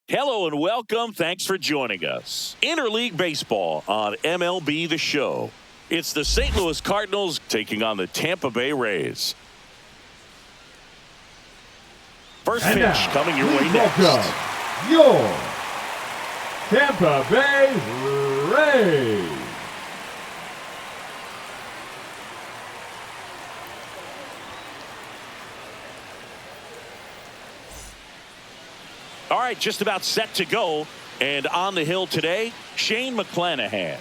Hello and welcome. Thanks for joining us. Interleague Baseball on MLB The Show. It's the St. Louis Cardinals taking on the Tampa Bay Rays. First and pitch now, coming your way next. Welcome your Tampa Bay Rays. All right, just about set to go. And on the hill today, Shane McClanahan.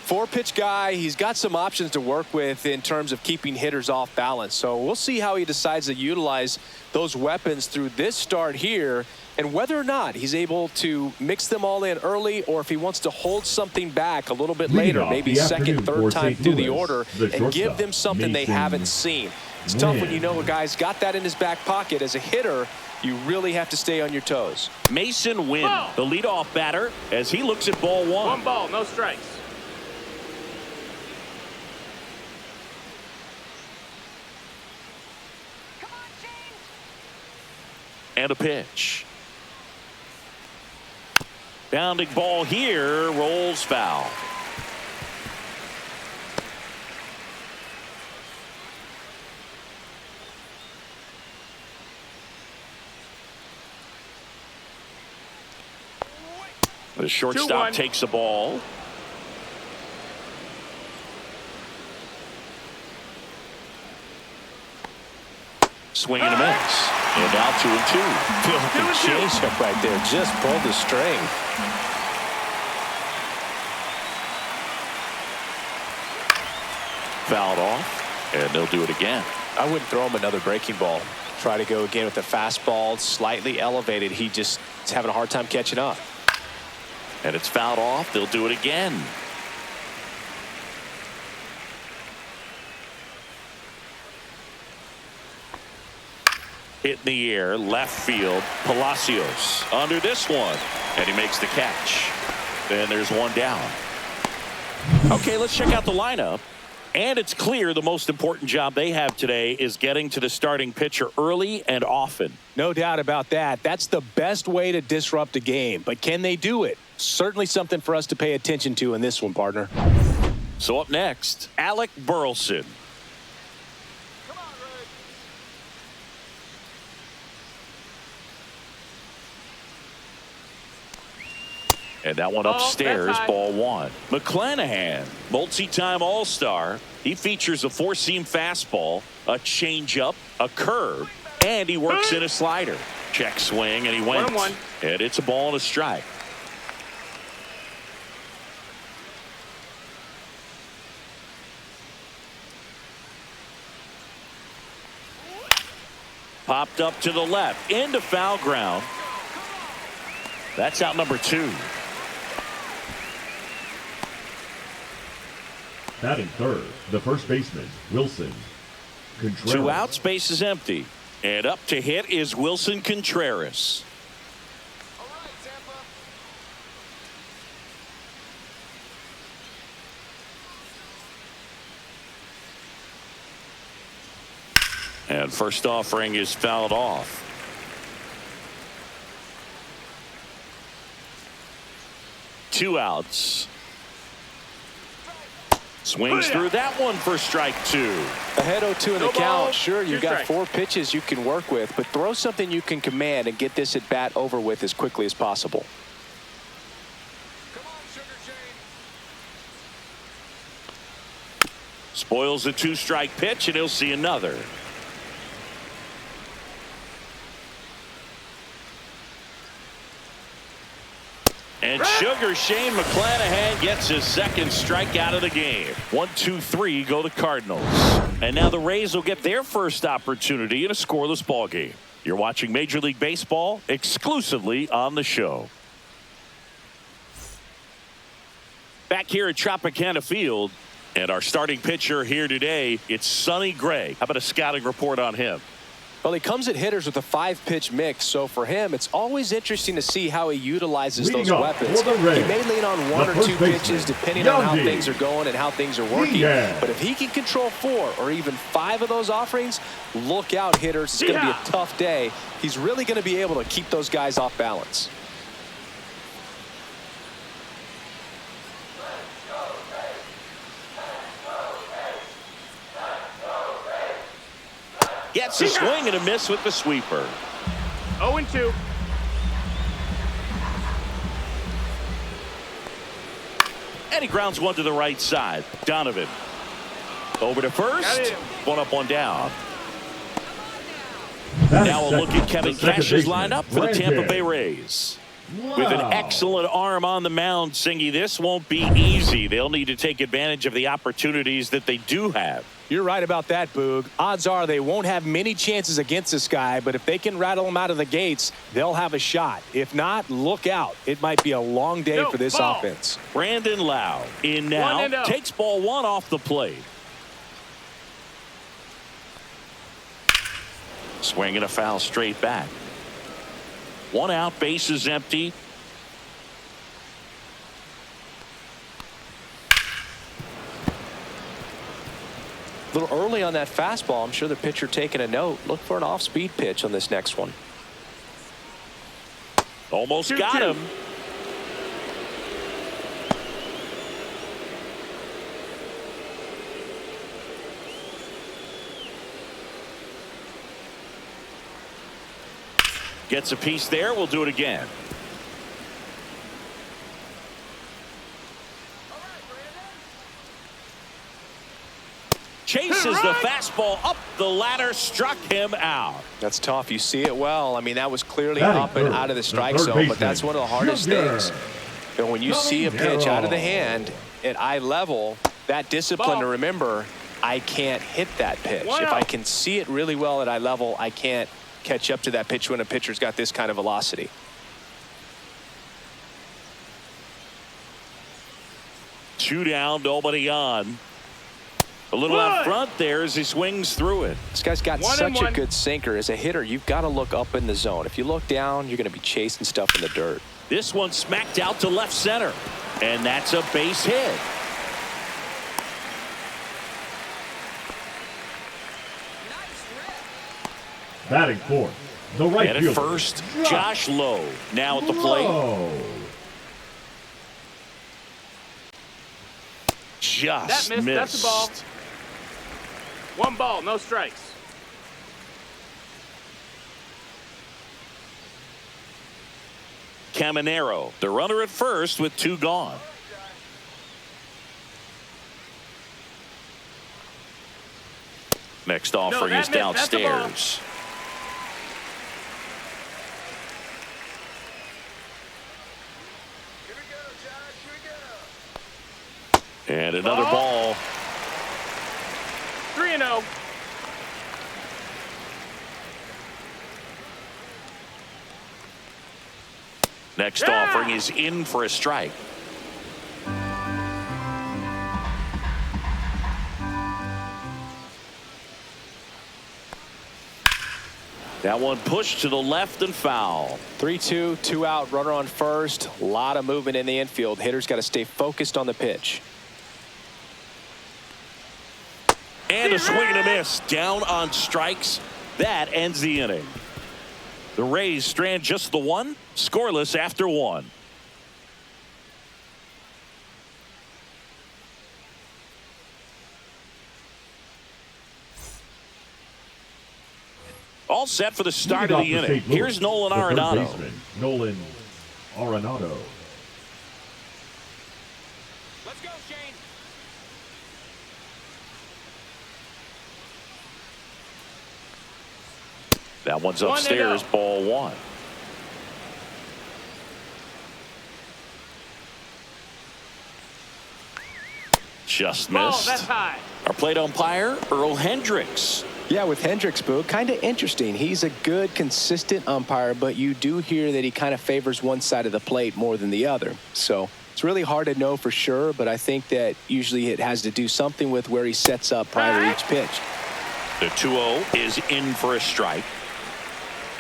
Four-pitch guy. He's got some options to work with in terms of keeping hitters off balance. So we'll see how he decides to utilize those weapons through this start here, and whether or not he's able to mix them all in early, or if he wants to hold something back a little bit later, maybe second, third time through the order, and give them something they haven't seen. It's tough when you know a guy's got that in his back pocket. As a hitter, you really have to stay on your toes. Mason Wynn, the leadoff batter, as he looks at ball one. One ball, no strikes. And a pitch. Bounding ball here, rolls foul. The shortstop takes the ball. Swing and a miss. And now 2-2. Good change up right there. Just pulled the string. Fouled off, and they'll do it again. I wouldn't throw him another breaking ball. Try to go again with the fastball, slightly elevated. He just is having a hard time catching up. And it's fouled off. They'll do it again. Hit in the air, left field. Palacios under this one, and he makes the catch. And there's one down. Okay, let's check out the lineup. And it's clear the most important job they have today is getting to the starting pitcher early and often. No doubt about that. That's the best way to disrupt a game. But can they do it? Certainly something for us to pay attention to in this one, partner. So up next, Alec Burleson. And that one upstairs, ball one. McClanahan, multi-time All-Star. He features a four-seam fastball, a changeup, a curve, and he works in a slider. Check swing, and he went. 1-1. And it's a ball and a strike. Popped up to the left, into foul ground. That's out number 2. Batting third, the first baseman, Wilson Contreras. 2 outs, base is empty. And up to hit is Wilson Contreras. And first offering is fouled off. Two outs. Swings through that one for strike 2. Ahead 0-2 in the count. Sure, you've got strikes. 4 pitches you can work with, but throw something you can command and get this at bat over with as quickly as possible. Spoils the 2-strike pitch, and he'll see another. And Sugar Shane McClanahan gets his second strikeout of the game. 1-2-3 go the Cardinals. And now the Rays will get their first opportunity in a scoreless ball game. You're watching Major League Baseball exclusively on the show. Back here at Tropicana Field, and our starting pitcher here today, it's Sonny Gray. How about a scouting report on him? Well, he comes at hitters with a 5-pitch mix, so for him, it's always interesting to see how he utilizes those weapons. He may lean on 1 or 2 pitches depending on how things are going and how things are working. But if he can control 4 or even 5 of those offerings, look out, hitters. It's going to be a tough day. He's really going to be able to keep those guys off balance. Gets a swing and a miss with the sweeper. 0-2. And he grounds one to the right side. Donovan over to first. One up, one down. Now a look at Kevin Cash's lineup for the Tampa Bay Rays. With an excellent arm on the mound, Singy, this won't be easy. They'll need to take advantage of the opportunities that they do have. You're right about that, Boog. Odds are they won't have many chances against this guy, but if they can rattle him out of the gates, they'll have a shot. If not, look out. It might be a long day for this offense. Brandon Lau in now. Takes ball one off the plate. Swing and a foul straight back. One out, bases empty. A little early on that fastball. I'm sure the pitcher taking a note. Look for an off-speed pitch on this next one. Almost got him. Gets a piece there. We'll do it again. Chases the fastball up the ladder, struck him out. That's tough. You see it well. I mean, that was clearly up and out of the strike zone, but that's one of the hardest things. And when you see a pitch out of the hand at eye level, that discipline to remember, I can't hit that pitch. If I can see it really well at eye level, I can't catch up to that pitch when a pitcher's got this kind of velocity. Two down, nobody on. A little out front there as he swings through it. This guy's got such a good sinker. As a hitter, you've got to look up in the zone. If you look down, you're going to be chasing stuff in the dirt. This one smacked out to left center. And that's a base hit. Batting fourth, the right and at first, Josh Lowe now at the plate. Just that missed. That's the ball. One ball, no strikes. Caminero, the runner at first with two gone. Next offering is downstairs. And another ball. 3-0. Next offering is in for a strike. That one pushed to the left and foul. 3-2, 2 out, runner on first. A lot of movement in the infield. Hitters got to stay focused on the pitch. And a swing and a miss. Down on strikes. That ends the inning. The Rays strand just the one. Scoreless after one. All set for the start of the inning. Here's Nolan Arenado. Nolan Arenado. Let's go, Shane. That one's upstairs, ball one. Just missed. That's high. Our plate umpire, Earl Hendricks. Yeah, with Hendricks, Boo, kind of interesting. He's a good, consistent umpire, but you do hear that he kind of favors one side of the plate more than the other. So it's really hard to know for sure, but I think that usually it has to do something with where he sets up prior to each pitch. The 2-0 is in for a strike.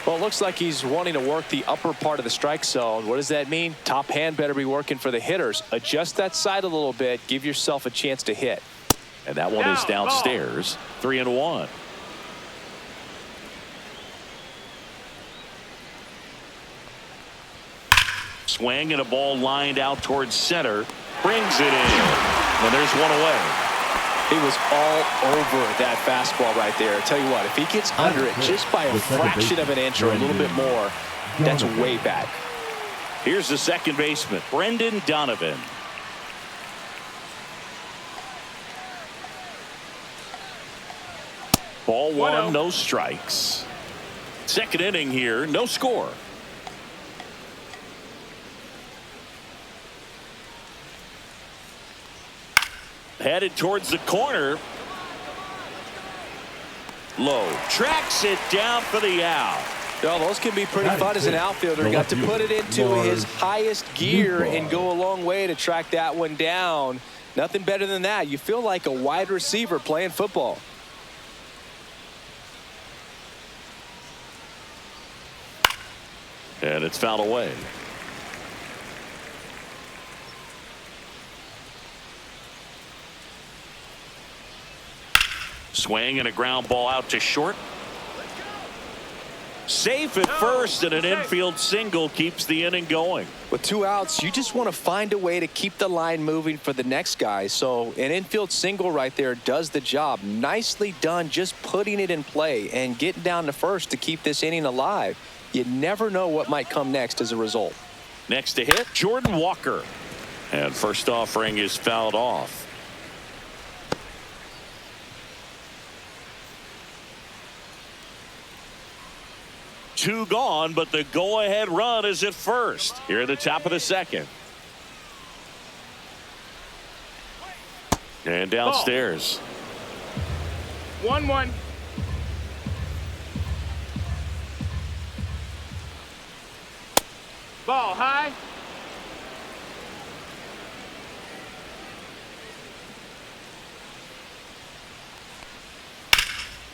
Well, it looks like he's wanting to work the upper part of the strike zone. What does that mean? Top hand better be working for the hitters. Adjust that side a little bit. Give yourself a chance to hit. And that one is downstairs. 3-1. Swing and a ball lined out towards center. Brings it in. And there's one away. He was all over that fastball right there. I tell you what, if he gets under it just by a fraction of an inch or a little bit more, that's way back. Here's the second baseman, Brendan Donovan. Ball 1, no strikes. Second inning here, no score. Headed towards the corner. Low. Tracks it down for the out. Well, those can be pretty fun as an outfielder. Got to put it into his highest gear and go a long way to track that one down. Nothing better than that. You feel like a wide receiver playing football. And it's fouled away. Swing and a ground ball out to short. Safe at first, and an infield single keeps the inning going. With 2 outs, you just want to find a way to keep the line moving for the next guy. So an infield single right there does the job. Nicely done, just putting it in play and getting down to first to keep this inning alive. You never know what might come next as a result. Next to hit, Jordan Walker. And first offering is fouled off. Two gone, but the go-ahead run is at first. Here at the top of the second. And downstairs. 1-1. Ball high.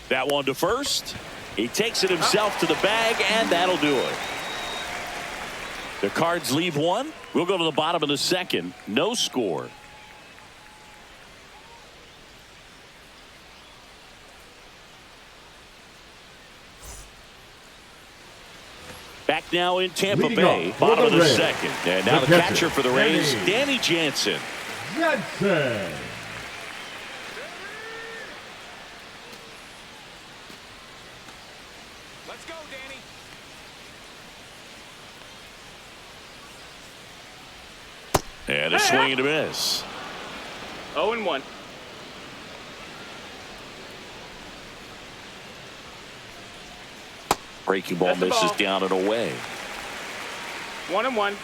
That one to first. He takes it himself to the bag, and that'll do it. The Cards leave one. We'll go to the bottom of the second. No score. Back now in Tampa Bay, bottom of the second. And now the catcher for the Rays, Danny Jansen. Jansen. Let's go, Danny. And a swing and a miss. 0-1. Breaking ball misses down and away. 1-1.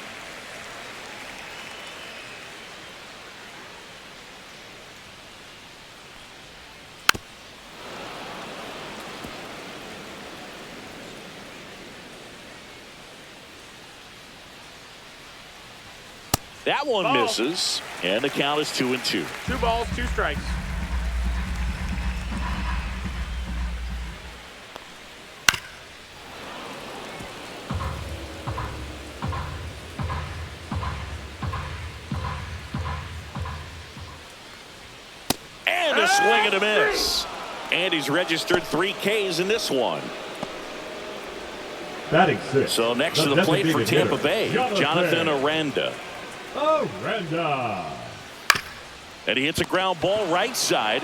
That one misses, and the count is 2-2. 2 balls, 2 strikes. And a swing and a miss. And he's registered 3 Ks in this one. Batting 6. So next to the plate for Tampa Bay, Jonathan Aranda. Aranda. And he hits a ground ball right side.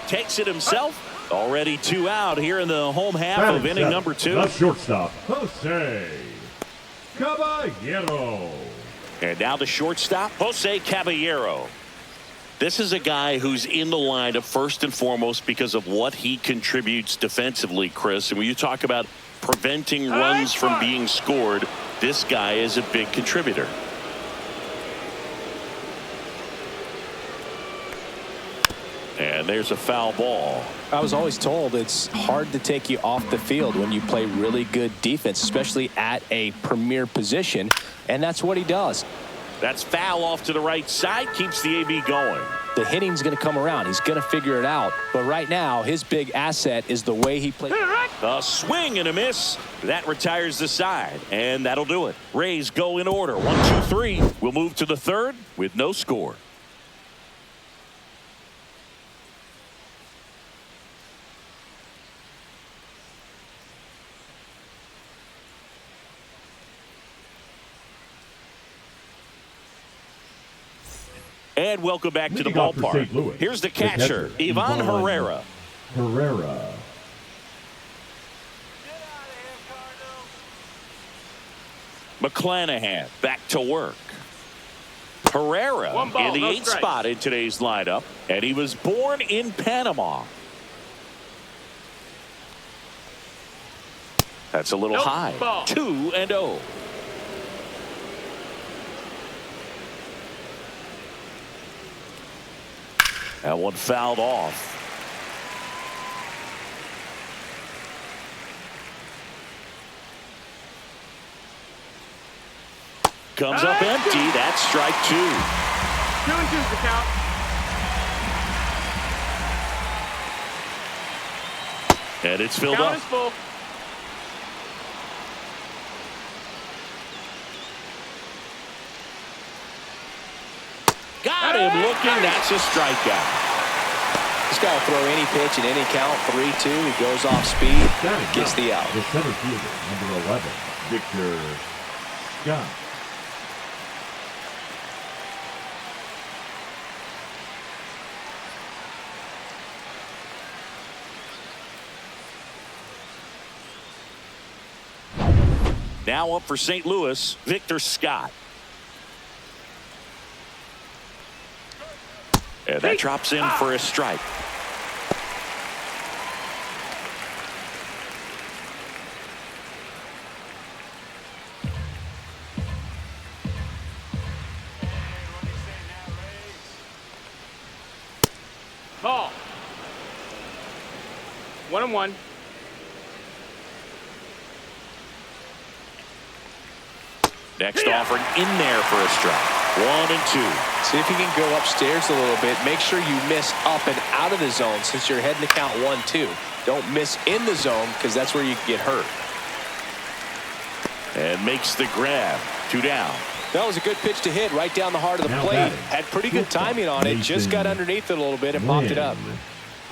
Takes it himself. Already 2 out here in the home half of inning number 2. The shortstop, Jose Caballero. And now the shortstop, Jose Caballero. This is a guy who's in the lineup first and foremost because of what he contributes defensively, Chris. And when you talk about preventing runs from being scored, this guy is a big contributor. And there's a foul ball. I was always told it's hard to take you off the field when you play really good defense, especially at a premier position, and that's what he does. That's foul off to the right side, keeps the AB going. The hitting's going to come around. He's going to figure it out. But right now, his big asset is the way he plays. A swing and a miss. That retires the side, and that'll do it. Rays go in order. 1, 2, 3. We'll move to the third with no score. And welcome back to the Leading off for ballpark. St. Louis, Here's the catcher, Ivan Herrera. Herrera. McClanahan back to work. Herrera One ball, in the no 8th strikes. spot in today's lineup, and he was born in Panama. That's a little Nope, high. ball. 2-0. That one fouled off. Comes up empty. That's strike 2. 2-2's the count. And it's filled Count up. is full. Got him looking. That's a strikeout. This guy will throw any pitch in any count. 3-2. He goes off speed. Gets the out. The center fielder, number 11, Victor Scott. Now up for St. Louis, Victor Scott. And that drops in for a strike. Ball. 1-1. Next offering in there for a strike. 1-2. See if you can go upstairs a little bit. Make sure you miss up and out of the zone since you're heading to count 1-2. Don't miss in the zone because that's where you can get hurt. And makes the grab. 2 down. That was a good pitch to hit right down the heart of the Now plate. batting. Had pretty good timing on it. Just got underneath it a little bit and popped it up.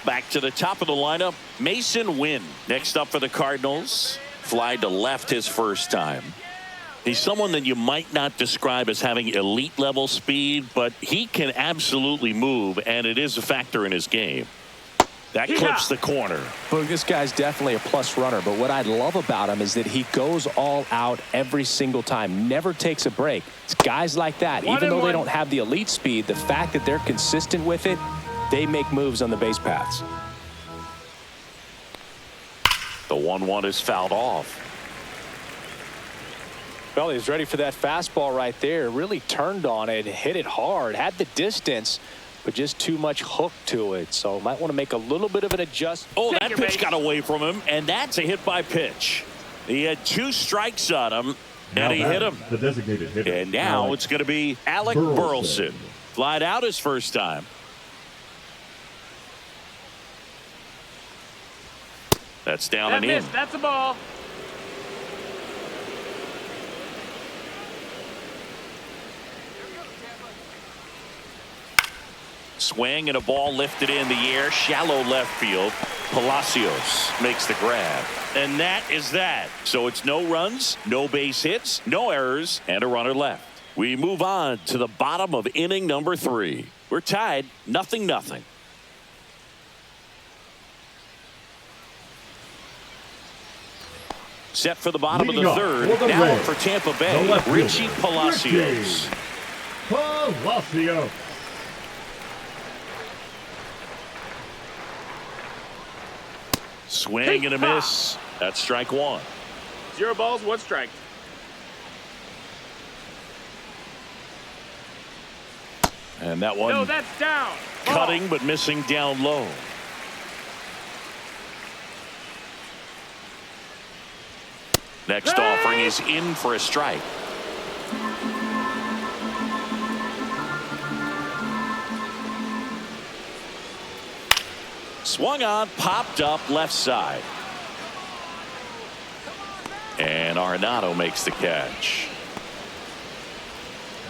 Back to the top of the lineup, Mason Wynn. Next up for the Cardinals. Fly to left his first time. He's someone that you might not describe as having elite level speed, but he can absolutely move, and it is a factor in his game. That clips the corner. Well, this guy's definitely a plus runner, but what I love about him is that he goes all out every single time, never takes a break. It's guys like that, even though they don't have the elite speed, the fact that they're consistent with it, they make moves on the base paths. The 1-1 is fouled off. Well, he's ready for that fastball right there. Really turned on it, hit it hard, had the distance, but just too much hook to it. So might want to make a little bit of an adjustment. Oh, that pitch got away from him, and that's a hit by pitch. He had 2 strikes on him, and he hit him. The designated hitter. And now it's going to be Alec Burleson. Flied out his first time. That's down and in. That's a ball. Swing and a ball lifted in the air, shallow left field. Palacios makes the grab. And that is that. So it's no runs, no base hits, no errors, and a runner left. We move on to the bottom of inning number 3. We're tied 0-0. Set for the bottom Leading of off the 3rd. for the Now Reds, for Tampa the Bay, left fielder, Richie Palacios. Palacios. Swing and a miss. That's strike 1. 0 balls, 1 strike. And that one No, that's down. Ball. cutting but missing down low. Next offering is in for a strike. Swung on, popped up left side. And Arenado makes the catch.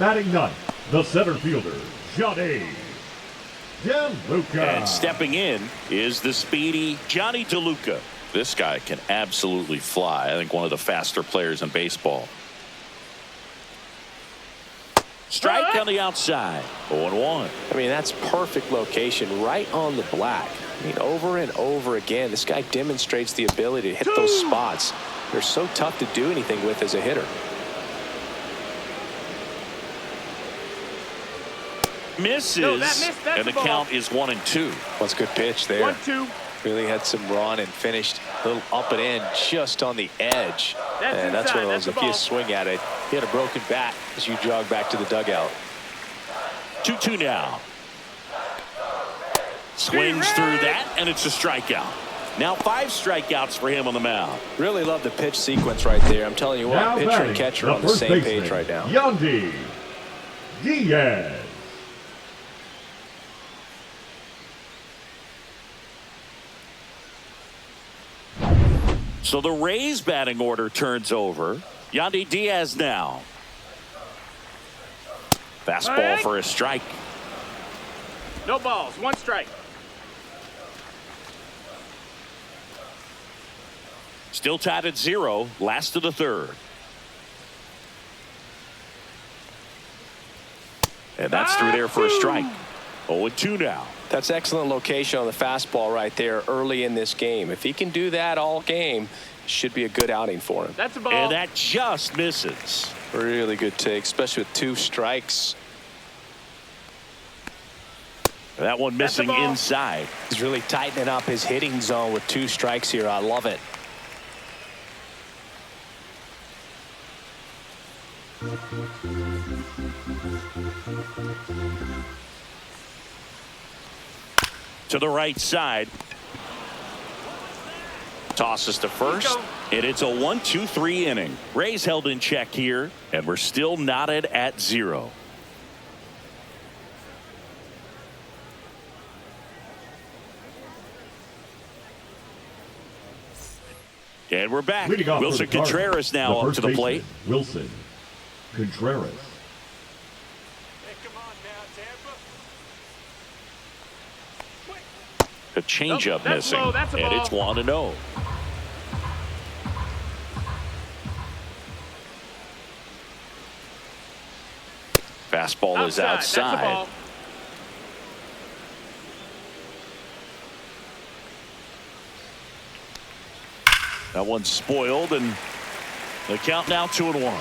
Batting ninth, the center fielder, Johnny DeLuca. And stepping in is the speedy Johnny DeLuca. This guy can absolutely fly. I think one of the faster players in baseball. Strike on the outside. 0-1. I mean, that's perfect location right on the black. I mean, over and over again, this guy demonstrates the ability to hit those spots. They're so tough to do anything with as a hitter. Misses. No, that missed. That's and the the ball. count is 1-2. That's a good pitch there. 1-2. Really had some run and finished a little up and in just on the edge. And that's one of those, if you swing at it, you had a broken bat as you jog back to the dugout. 2-2 now. Swings through that, and it's a strikeout. Now 5 strikeouts for him on the mound. Really love the pitch sequence right there. I'm telling you what, Now pitcher batting, and catcher the on the first same baseman, page right now. Yandy Diaz. So the Rays batting order turns over. Yandy Diaz now. Fastball for a strike. No balls. 1 strike. Still tied at 0. Last of the third. And that's through there for a strike. 0-2 now. That's excellent location on the fastball right there early in this game. If he can do that all game, it should be a good outing for him. That's a ball. And that just misses. Really good take, especially with 2 strikes. That one missing That's a ball. inside. He's really tightening up his hitting zone with 2 strikes here. I love it. To the right side. Tosses to first. And it's a 1-2-3 inning. Rays held in check here. And we're still knotted at 0. And we're back. Leading off Wilson for the Cardinals, Contreras now up first to the plate. baseman, Wilson Contreras. A changeup That's missing. low, that's a And ball. it's 1-0. Fastball is That's a outside. ball. That one's spoiled, and the count now 2-1.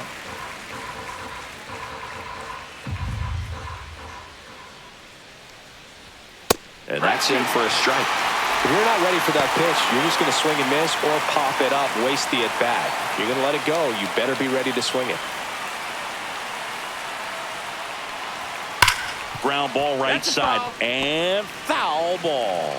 And that's in for a strike. If you're not ready for that pitch, you're just going to swing and miss or pop it up, waste the at-bat. If you're going to let it go, you better be ready to swing it. Ground ball right That's a side, foul. and foul ball.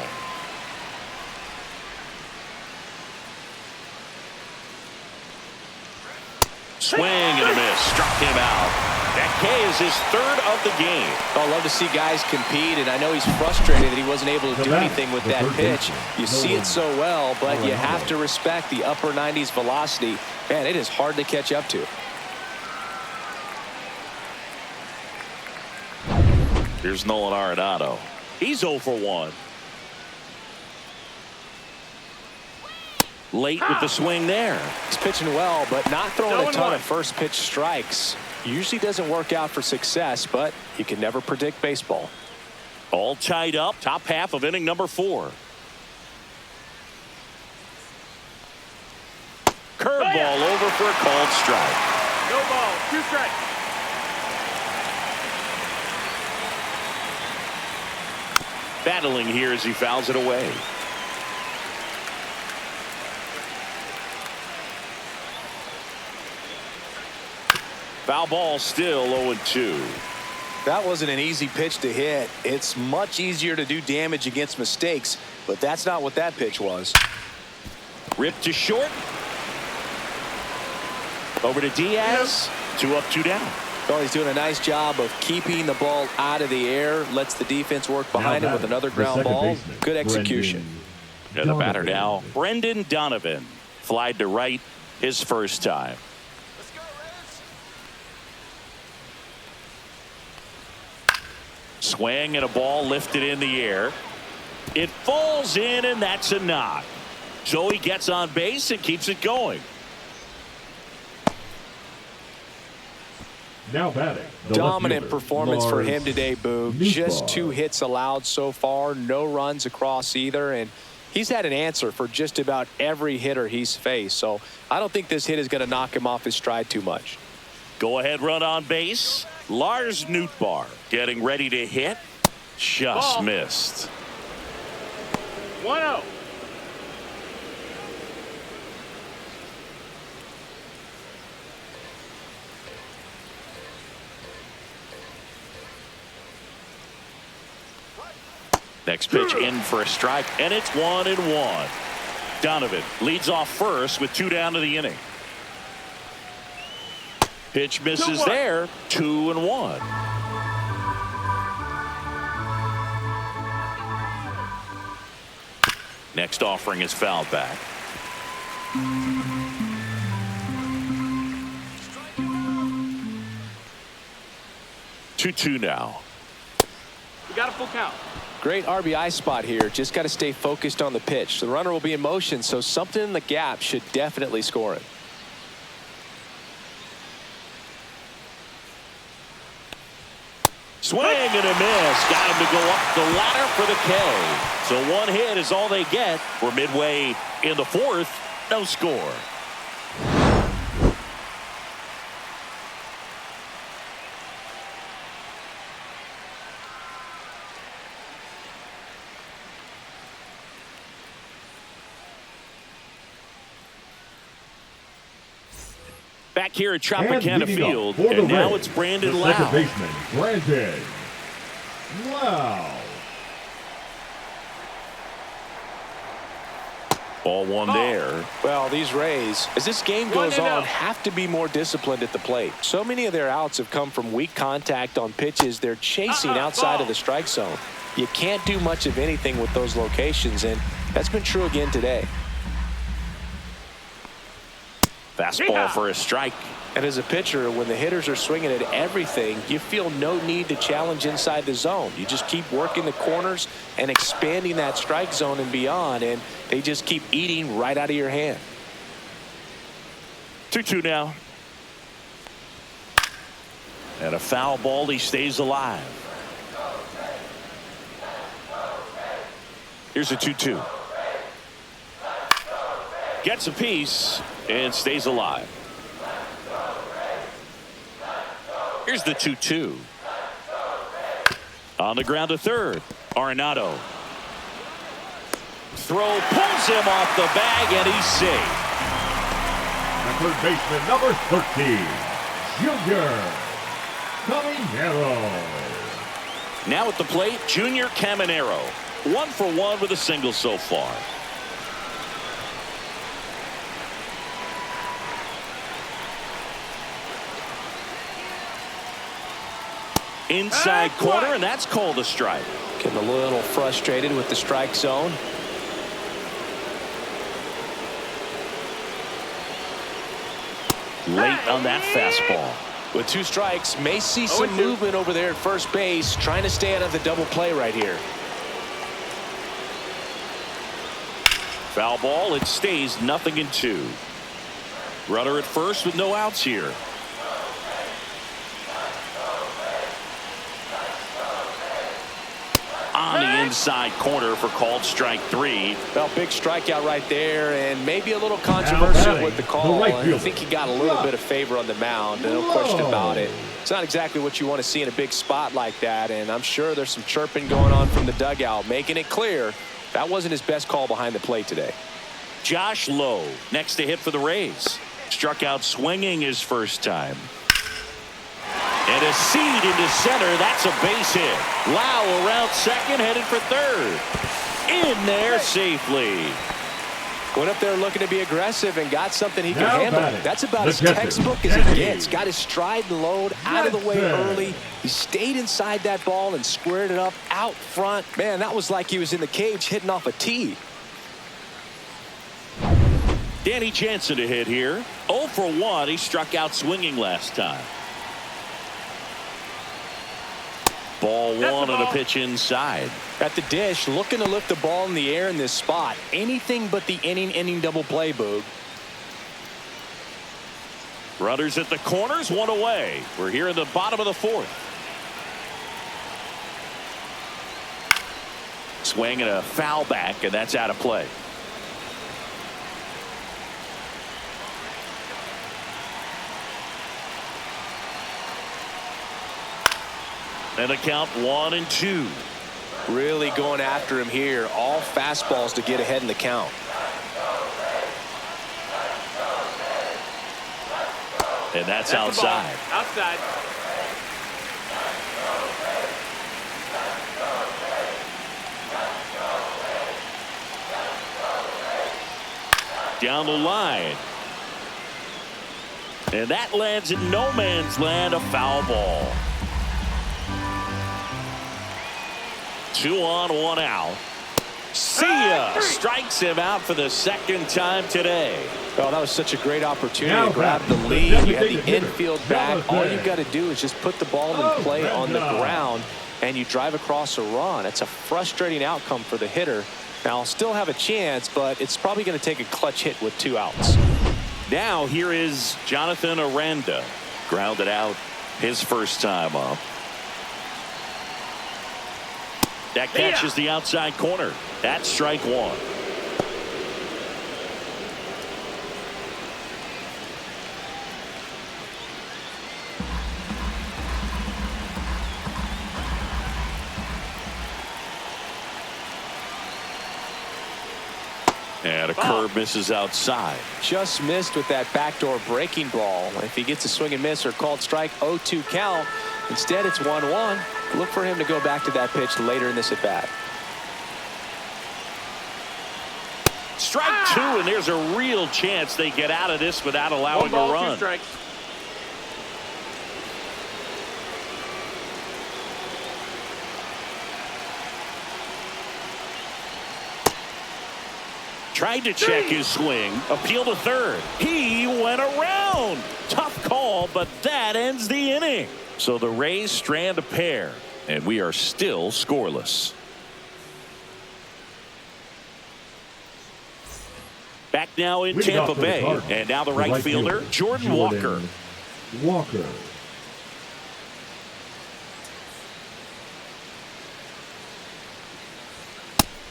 Swing and a miss. Struck him out. That K is his 3rd of the game. I love to see guys compete, and I know he's frustrated that he wasn't able to do anything with that pitch. You see it so well, but you have to respect the upper 90s velocity. Man, it is hard to catch up to. Here's Nolan Arenado. He's 0 for 1. Late with the swing there. He's pitching well, but not throwing a 0-1. ton of first pitch strikes. Usually doesn't work out for success, but you can never predict baseball. All tied up. Top half of inning number 4. Curveball over for a called strike. No ball. 2 strikes. Battling here as he fouls it away. Foul ball still 0-2. That wasn't an easy pitch to hit. It's much easier to do damage against mistakes, but that's not what that pitch was. Ripped to short. Over to Diaz. 2 up, 2 down. Well, he's doing a nice job of keeping the ball out of the air, lets the defense work behind him with another ground ball. Good execution. And the batter now, Brendan Donovan. Flied to right his first time. Swing and a ball lifted in the air. It falls in, and that's a knock. So he gets on base and keeps it going. Now batting. The Dominant left fielder, performance for him Lars today, Boog. Nootbaar. Just 2 hits allowed so far, no runs across either, and he's had an answer for just about every hitter he's faced. So I don't think this hit is going to knock him off his stride too much. Go ahead, run on base. Lars Nootbaar getting ready to hit. Just Ball. missed. 1-0. Next pitch in for a strike, and it's 1-1. Donovan leads off first with 2 down to the inning. Pitch misses 2-1. there. 2-1. Next offering is fouled back. 2-2 now. We got a full count. Great RBI spot here. Just got to stay focused on the pitch. The runner will be in motion, so something in the gap should definitely score it. Swing and a miss. Got him to go up the ladder for the K. So 1 hit is all they get. We're midway in the 4th. No score. Back here at Tropicana Field, and now it's Brandon the Lau. second baseman, Brandon Lau. Ball 1 there. Well, these Rays, as this game goes 1-0. on, have to be more disciplined at the plate. So many of their outs have come from weak contact on pitches they're chasing outside ball. of the strike zone. You can't do much of anything with those locations, and that's been true again today. Fastball Yeah. for a strike. And as a pitcher, when the hitters are swinging at everything, you feel no need to challenge inside the zone. You just keep working the corners and expanding that strike zone and beyond, and they just keep eating right out of your hand. 2-2 now. And a foul ball. He stays alive. Here's a 2-2. Gets a piece and stays alive. Here's the 2-2. On the ground to third. Arenado. Throw pulls him off the bag, and he's safe. The third baseman, number 13, Junior Caminero. Now at the plate, Junior Caminero. 1 for 1 with a single so far. Inside corner, and that's called a strike. Getting a little frustrated with the strike zone. Late on that fastball. With 2 strikes, may see some movement over there at first base, trying to stay out of the double play right here. Foul ball. It stays 0-2. Runner at first with no outs here. On the inside corner for called strike 3. Well, big strikeout right there, and maybe a little controversial with the call. right I fielder, think he got a little bit of favor on the mound, no question about it. It's not exactly what you want to see in a big spot like that, and I'm sure there's some chirping going on from the dugout, making it clear that wasn't his best call behind the plate today. Josh Lowe next to hit for the Rays. Struck out swinging his first time. And a seed into center. That's a base hit. Lau around second, headed for third. In there safely. Went up there looking to be aggressive and got something he can Now handle. batting, That's about the as catcher, textbook as it Jackie gets. Got his stride and load out of the way Jensen. early. He stayed inside that ball and squared it up out front. Man, that was like he was in the cage hitting off a tee. Danny Jansen to hit here. 0 for 1. He struck out swinging last time. Ball 1 on a pitch inside. At the dish, looking to lift the ball in the air in this spot. Anything but the inning double play, Boog. Runners at the corners, one away. We're here in the bottom of the fourth. Swing and a foul back, and that's out of play. And the count 1-2. Really going after him here. All fastballs to get ahead in the count. And that's outside. Outside. Down the line. And that lands in no man's land, a foul ball. 2 on, 1 out. See ya! Strikes him out for the second time today. Oh, that was such a great opportunity to grab the lead. You had the infield back. All you got to do is just put the ball in play on the ground, and you drive across a run. It's a frustrating outcome for the hitter. Now, I'll still have a chance, but it's probably going to take a clutch hit with 2 outs. Now here is Jonathan Aranda. Grounded out his first time up. That catches the outside corner. That's strike 1. And a curve misses outside. Just missed with that backdoor breaking ball. If he gets a swing and miss or called strike, 0-2 count. Instead, it's 1-1. Look for him to go back to that pitch later in this at bat. Strike 2, and there's a real chance they get out of this without allowing a run. 2 strikes. Tried to check his swing. Appeal to third. He went around. Tough call, but that ends the inning. So the Rays strand a pair, and we are still scoreless. Back now in Tampa Bay, and now the right fielder, Jordan Walker.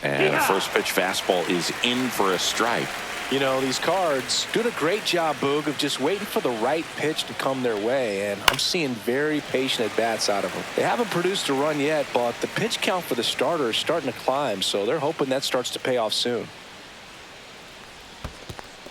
And a first pitch fastball is in for a strike. You know, these Cards doing a great job, Boog, of just waiting for the right pitch to come their way, and I'm seeing very patient at-bats out of them. They haven't produced a run yet, but the pitch count for the starter is starting to climb, so they're hoping that starts to pay off soon.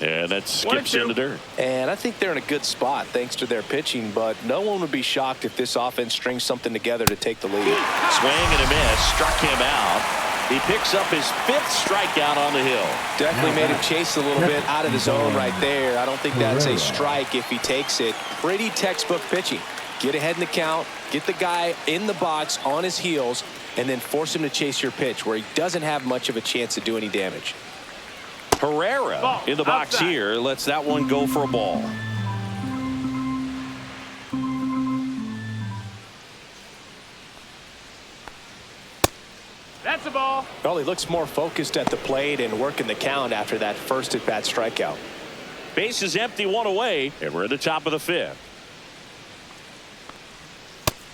And that skips into dirt. And I think they're in a good spot thanks to their pitching, but no one would be shocked if this offense strings something together to take the lead. Swing and a miss, struck him out. He picks up his 5th strikeout on the hill. Definitely made him chase a little bit out of the zone right there. I don't think that's a strike if he takes it. Pretty textbook pitching. Get ahead in the count, get the guy in the box on his heels, and then force him to chase your pitch where he doesn't have much of a chance to do any damage. Herrera in the box here lets that one go for a ball. That's a ball. Well, he looks more focused at the plate and working the count after that first at-bat strikeout. Base is empty, 1 away, and we're at the top of the 5th.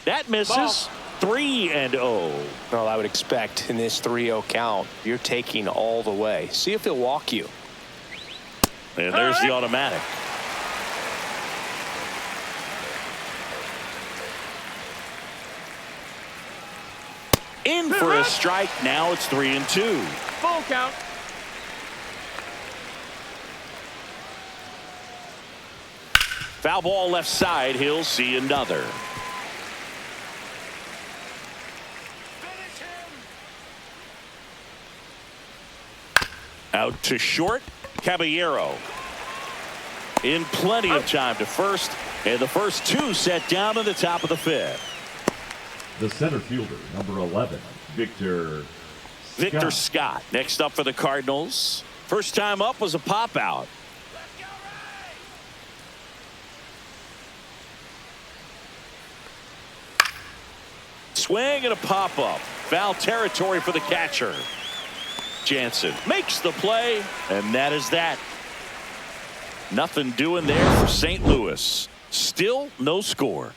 That misses. 3-0. Well, I would expect in this 3-0 count, you're taking all the way. See if he'll walk you. And there's the automatic. In for a strike. Now it's 3-2. Full count. Foul ball left side. He'll see another. Out to short. Caballero in plenty of time to first, and the first 2 set down in the top of the 5th. The center fielder, number 11, Victor Scott. Next up for the Cardinals. First time up was a pop out. Swing and a pop up. Foul territory for the catcher. Jansen makes the play, and that is that. Nothing doing there for St. Louis. Still no score.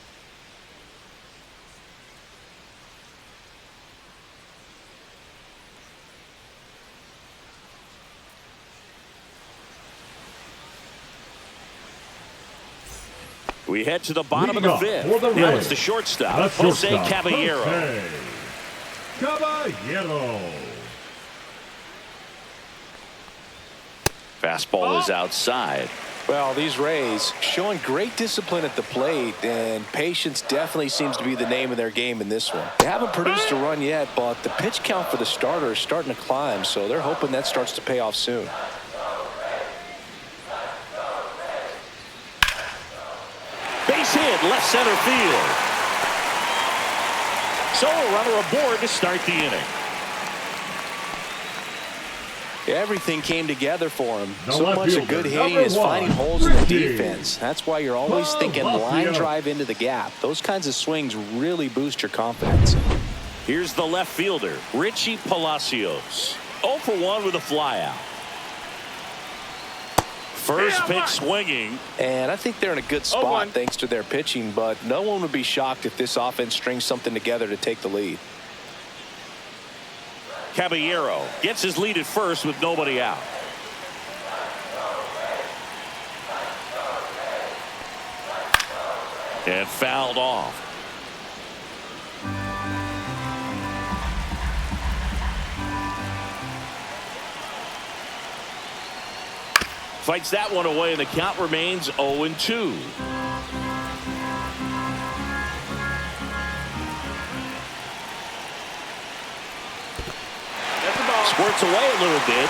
We head to the bottom of the fifth. Now it's the shortstop, Jose Caballero. Jose Caballero. Fastball is outside. Well, these Rays showing great discipline at the plate, and patience definitely seems to be the name of their game in this one. They haven't produced a run yet, but the pitch count for the starter is starting to climb, so they're hoping that starts to pay off soon. Base hit, left center field. So a runner aboard to start the inning. Everything came together for him. The So left much of fielder, good hitting number is finding one, holes in the Ricky defense. That's why you're always thinking line Palacios. drive into the gap. Those kinds of swings really boost your confidence. Here's the left fielder, Richie Palacios. 0 for 1 with a flyout. First pitch swinging. And I think they're in a good spot 0-1. thanks to their pitching, but no one would be shocked if this offense strings something together to take the lead. Caballero gets his lead at first with nobody out. And fouled off. Fights that one away, and the count remains 0-2. Squirts away a little bit.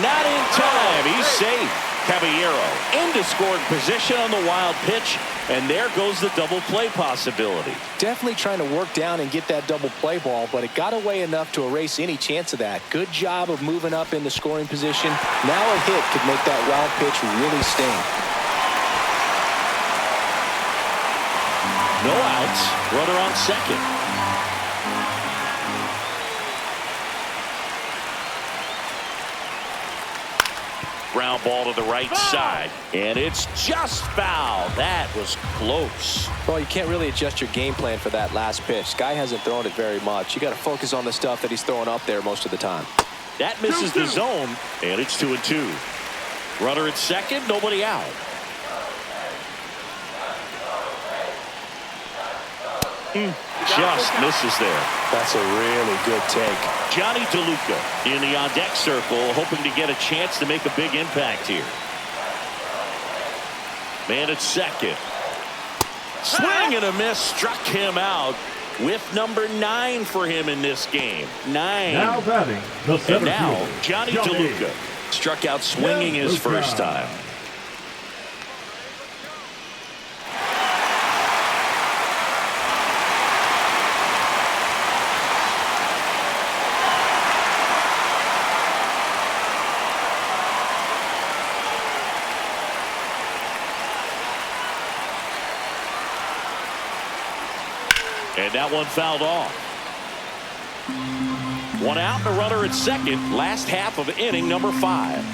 Not in time. He's safe. Caballero into scoring position on the wild pitch, and there goes the double play possibility. Definitely trying to work down and get that double play ball, but it got away enough to erase any chance of that. Good job of moving up in the scoring position. Now a hit could make that wild pitch really sting. No outs. Runner on second. Ground ball to the right side, and it's just foul. That was close. Well, you can't really adjust your game plan for that last pitch. Guy hasn't thrown it very much. You got to focus on the stuff that he's throwing up there most of the time. That misses the zone, and it's 2-2. Runner at second, nobody out. Just misses there. That's a really good take. Johnny DeLuca in the on-deck circle, hoping to get a chance to make a big impact here. Man at second. Swing and a miss, struck him out with number 9 for him in this game. 9. Now batting the center And now fielder, Johnny DeLuca struck out swinging his first time. And that one fouled off. One out and a runner at second. Last half of inning number 5.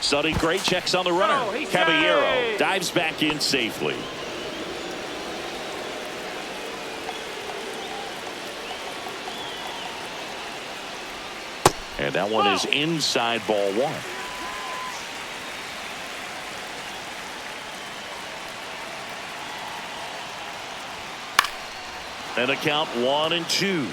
Sonny Gray checks on the runner. Caballero dives back in safely. And that one is inside ball 1. And a count 1-2.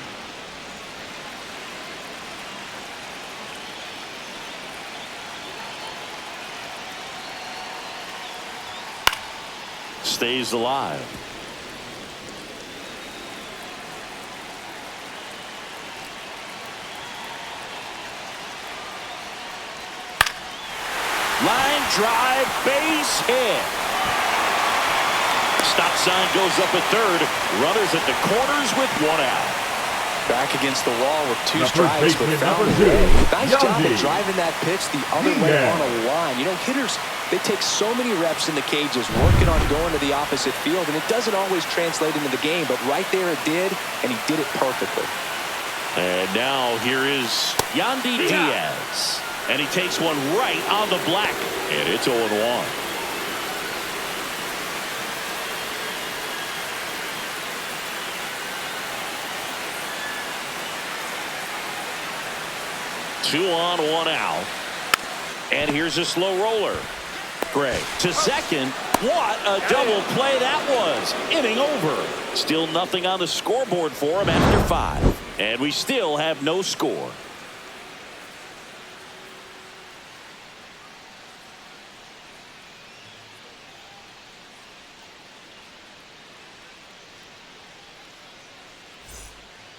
Stays alive. Line drive, base hit. Stop sign goes up at third. Runners at the corners with 1 out. Back against the wall with 2 The strikes, first but baseman, found number a way. 2, Nice job Yandy. of driving that pitch the other way Yeah. on a line. You know, hitters, they take so many reps in the cages working on going to the opposite field, and it doesn't always translate into the game, but right there it did, and he did it perfectly. And now here is Yandy Diaz. And he takes one right on the black. And it's 0-1. Two on, one out. And here's a slow roller. Gray to second. What a double play that was. Inning over. Still nothing on the scoreboard for him after 5. And we still have no score.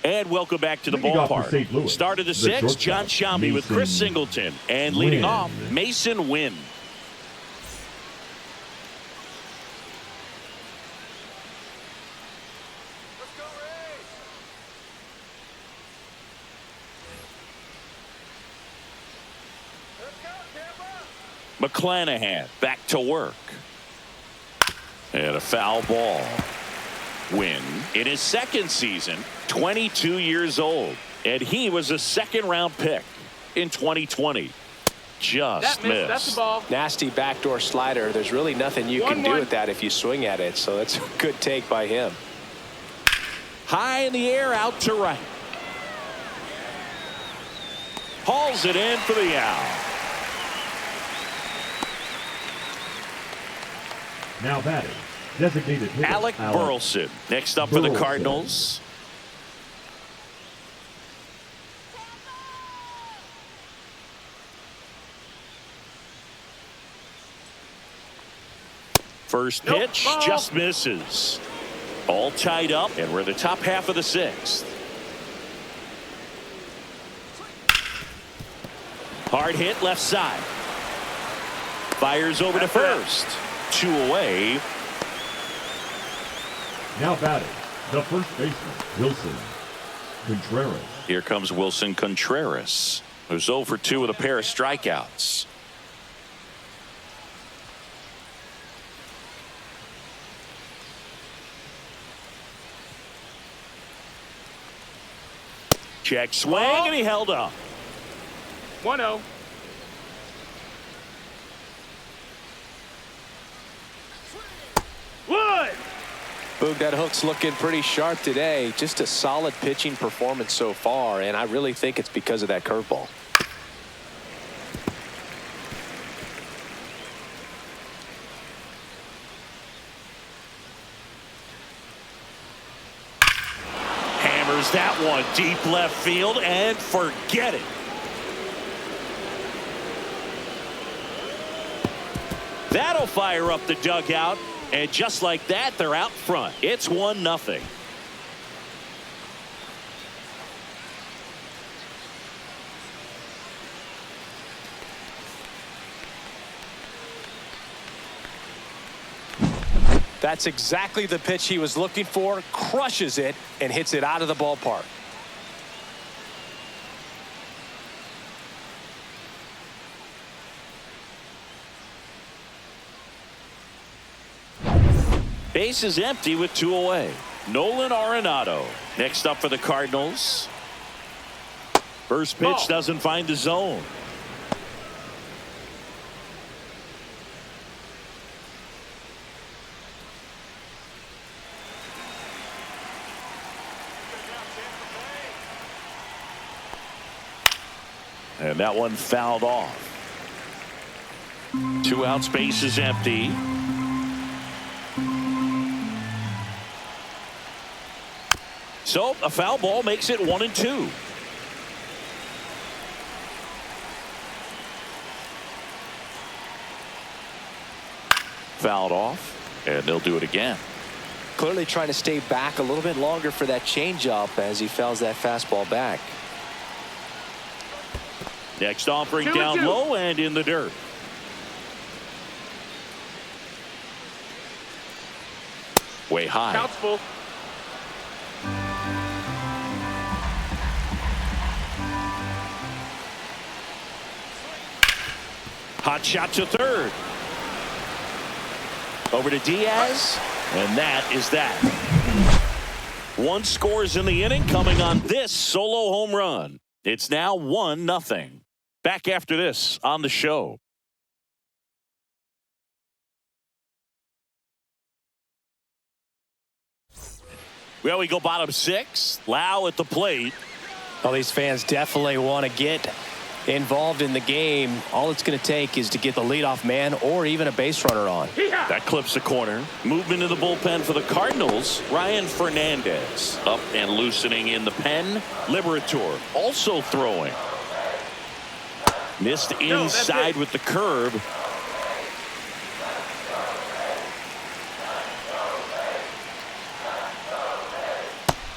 And welcome back to the ballpark. Start of the 6th, John Shambi with Chris Singleton. And leading off, Mason Wynn. McClanahan back to work. And a foul ball. Wynn in his 2nd season, 22 years old, and he was a 2nd-round pick in 2020. Just missed. That's the ball. Nasty backdoor slider. There's really nothing you can do with that if you swing at it, so that's a good take by him. High in the air, out to right. Hauls it in for the out. Now batting, designated hitter Alec Burleson next up for the Cardinals. First pitch just misses. All tied up, and we're in the top half of the 6th. Hard hit left side. Fires over to first. 2 away. Now batting, the first baseman, Wilson Contreras. Here comes Wilson Contreras, who's 0 for 2 with a pair of strikeouts. Check swing, and he held up. 1-0. Wood. Boog, that hook's looking pretty sharp today. Just a solid pitching performance so far, and I really think it's because of that curveball. Hammers that one deep left field, and forget it. That'll fire up the dugout. And just like that, they're out front. It's 1-0. That's exactly the pitch he was looking for. Crushes it and hits it out of the ballpark. Base is empty with 2 away. Nolan Arenado next up for the Cardinals. First pitch doesn't find the zone. And that one fouled off. 2 outs, base is empty. So a foul ball makes it 1-2. Fouled off, and they'll do it again. Clearly trying to stay back a little bit longer for that changeup as he fouls that fastball back. Next offering down low and in the dirt. Way high. Count's full. Hot shot to third. Over to Diaz, and that is that. 1 scores in the inning coming on this solo home run. It's now 1-0. Back after this on the show. Well, we go bottom 6. Lau at the plate. Well, these fans definitely want to get involved in the game. All it's going to take is to get the leadoff man or even a base runner on. That clips the corner. Movement in the bullpen for the Cardinals. Ryan Fernandez up and loosening in the pen. Liberator also throwing. Missed inside with the curve.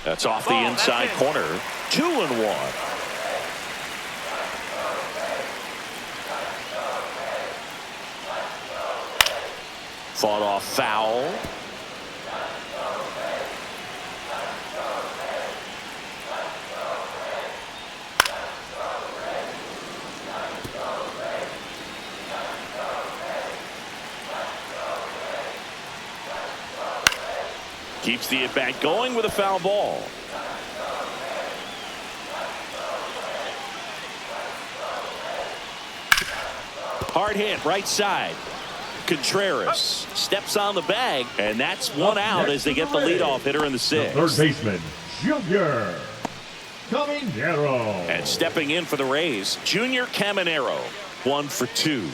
That's off the inside corner. 2-1. Fought off foul. Keeps the at-bat going with a foul ball. Hard hit right side. Contreras steps on the bag, and that's one out as they get the leadoff hitter in the 6th. Third baseman, Junior Caminero. And stepping in for the Rays, Junior Caminero, 1 for 2.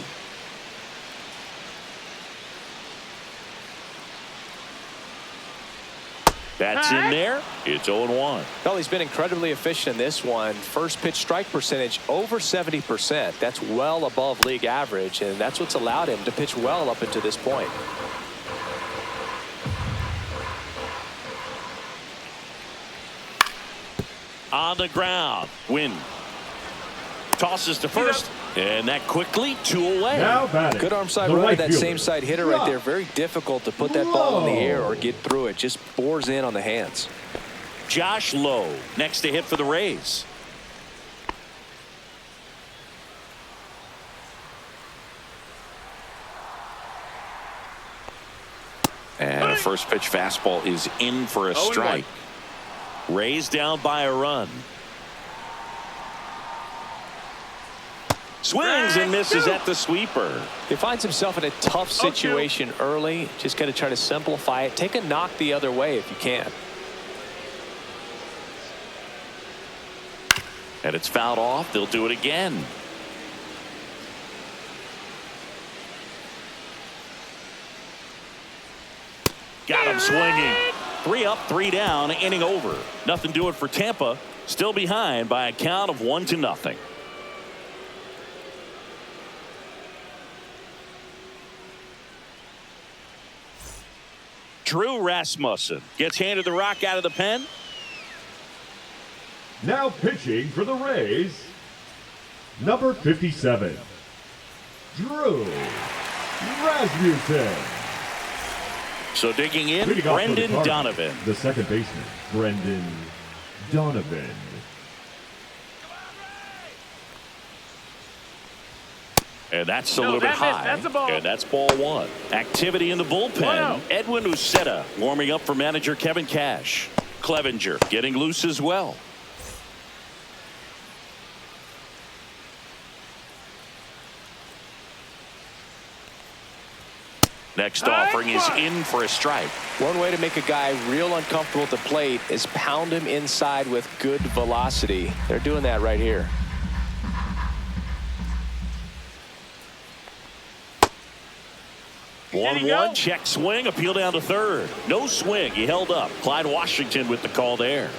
That's in there. It's 0-1. Well, he's been incredibly efficient in this one. First pitch strike percentage over 70%. That's well above league average, and that's what's allowed him to pitch well up until this point. On the ground. Win. Tosses to first. And that quickly 2 away. Now batting, Good arm side the runner, right that fielder, same side hitter right there. Very difficult to put that ball in the air or get through it. Just bores in on the hands. Josh Lowe next to hit for the Rays. And a first pitch fastball is in for a strike. Rays down by a run. Swings and misses at the sweeper. He finds himself in a tough situation early. Just got to try to simplify it. Take a knock the other way if you can. And it's fouled off. They'll do it again. Got him swinging. 3 up, 3 down, inning over. Nothing doing for Tampa. Still behind by a count of 1-0. Drew Rasmussen gets handed the rock out of the pen. Now pitching for the Rays, number 57, Drew Rasmussen. So digging in, Leading off for the Brendan Cardinals, Donovan. the second baseman, Brendan Donovan. And that's a little bit high. That's a ball. And that's ball 1. Activity in the bullpen. Edwin Uceta warming up for manager Kevin Cash. Clevenger getting loose as well. Next offering is in for a strike. One way to make a guy real uncomfortable at the plate is pound him inside with good velocity. They're doing that right here. Did he 1-1 go? check swing, appeal down to third. No swing. He held up. Clyde Washington with the call there.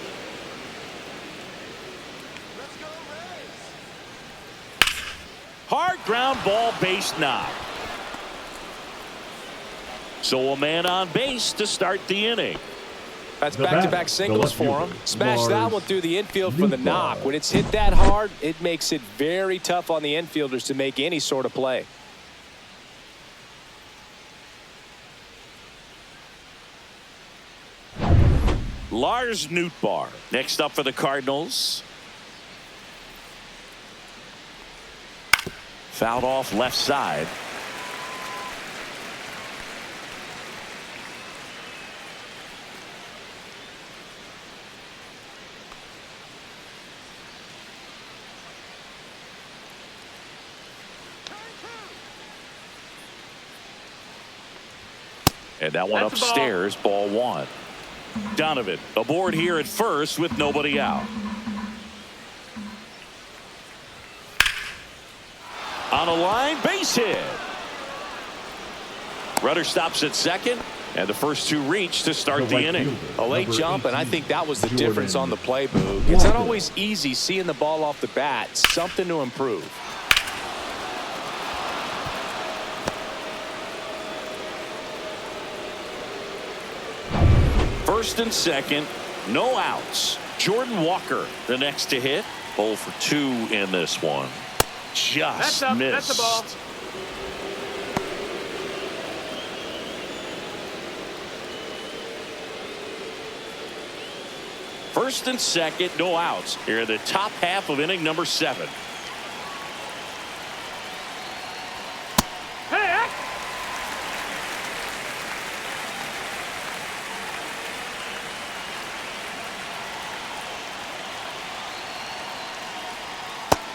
Hard ground ball, base knock. So a man on base to start the inning. That's The back-to-back batter, singles the left for him. fielder, Smash that Lars one through the infield for the Nootbaar. knock. When it's hit that hard, it makes it very tough on the infielders to make any sort of play. Lars Nootbaar next up for the Cardinals. Fouled off left side. And that one That's the ball. upstairs, ball one. Donovan aboard here at first with nobody out. On a line, base hit. Rudder stops at second, and the first two reach to start the inning. A late jump, and I think that was the difference on the play, Boog. It's not always easy seeing the ball off the bat. Something to improve. First and second, no outs. Jordan Walker, the next to hit. 0 for 2 in this one. Just missed. That's the ball. First and second, no outs. Here in the top half of inning number 7. Hey!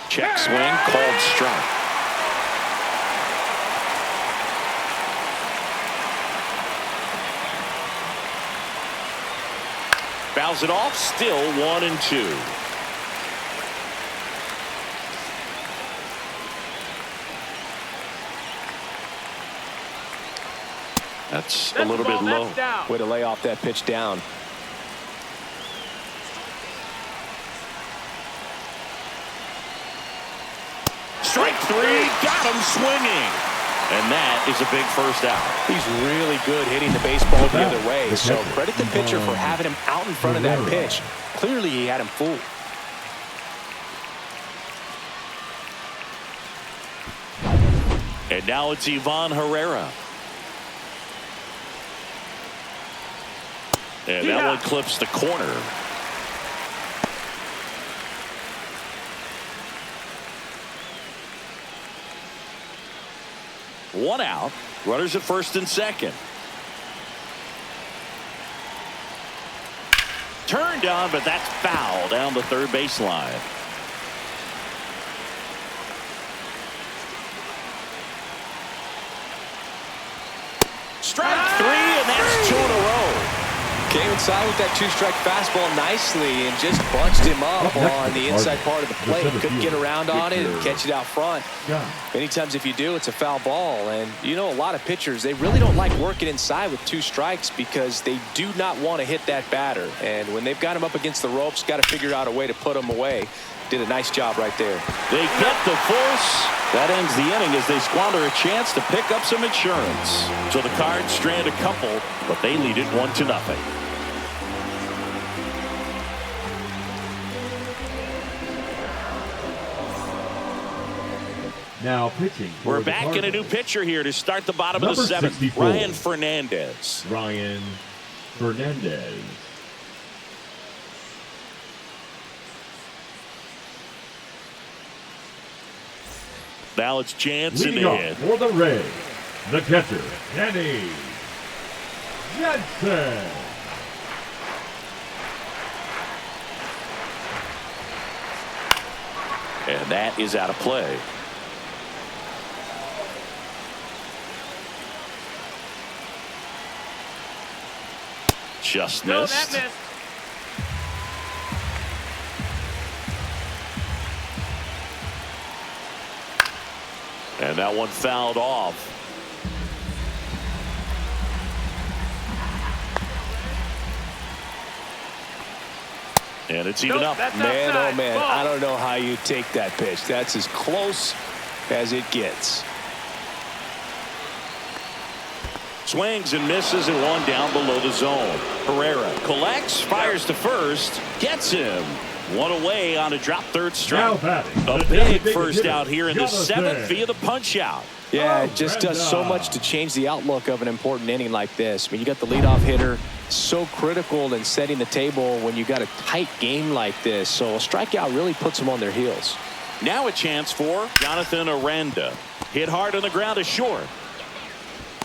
Check swing, called strike. Fouls it off, still 1-2. That's a little bit low. Way to lay off that pitch down. Strike 3, got him swinging. And that is a big first out. He's really good hitting the baseball the other way. So credit the pitcher for having him out in front of that pitch. Clearly he had him fooled. And now it's Ivan Herrera. And that one clips the corner. One out. Runners at first and second. Turned on, but that's foul down the third baseline. Strike 3, and that's 2 in a row. Came inside with that 2-strike fastball nicely and just bunched him up on the inside part of the plate. Couldn't get around on it and catch it out front. Many times if you do, it's a foul ball. And you know, a lot of pitchers, they really don't like working inside with 2 strikes because they do not want to hit that batter. And when they've got him up against the ropes, got to figure out a way to put him away. Did a nice job right there. They get the force. That ends the inning as they squander a chance to pick up some insurance. So the Cards strand a couple, but they lead it 1-0. Now pitching. We're back in a new pitcher here to start the bottom of the 7th. Ryan Fernandez. Ryan Fernandez. Now it's Jansen Leading off in. for the Rays, the catcher, Danny Jansen. And that is out of play. Just No, missed. that missed. And that one fouled off. And it's even up. Man, oh man, I don't know how you take that pitch. That's as close as it gets. Swings and misses and one down below the zone. Herrera collects, fires to first, gets him. One away on a drop third strike. A big first out here in the 7th via the punch out. Yeah, it just does so much to change the outlook of an important inning like this. I mean, you got the leadoff hitter, so critical in setting the table when you got a tight game like this. So a strikeout really puts them on their heels. Now a chance for Jonathan Aranda. Hit hard on the ground to short.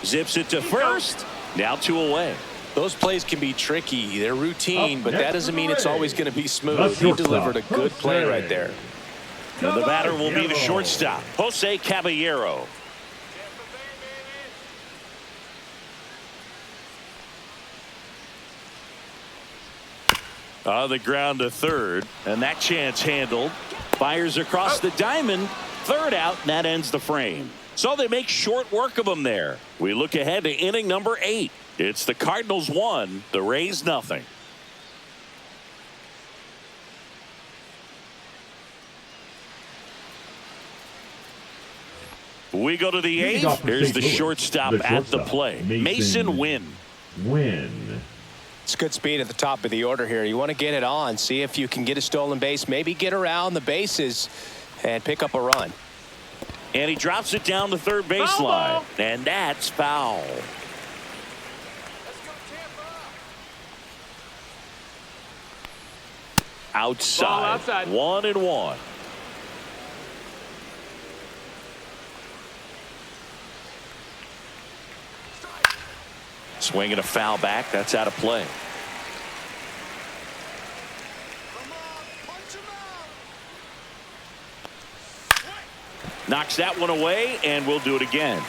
Zips it to first. Now 2 away. Those plays can be tricky. They're routine, but that doesn't mean it's always going to be smooth. He delivered a good play right there. And the batter will be the shortstop, Jose Caballero. On the ground to third, and that chance handled. Fires across the diamond. Third out, and that ends the frame. So they make short work of him there. We look ahead to inning number 8. It's the Cardinals 1, the Rays nothing. We go to the 8th. Here's the shortstop at the play. Mason Wynn. It's good speed at the top of the order here. You want to get it on, see if you can get a stolen base, maybe get around the bases and pick up a run. And he drops it down the third baseline. And that's foul. Outside. 1-1. Swinging a foul back. That's out of play. Knocks that one away, and we'll do it again.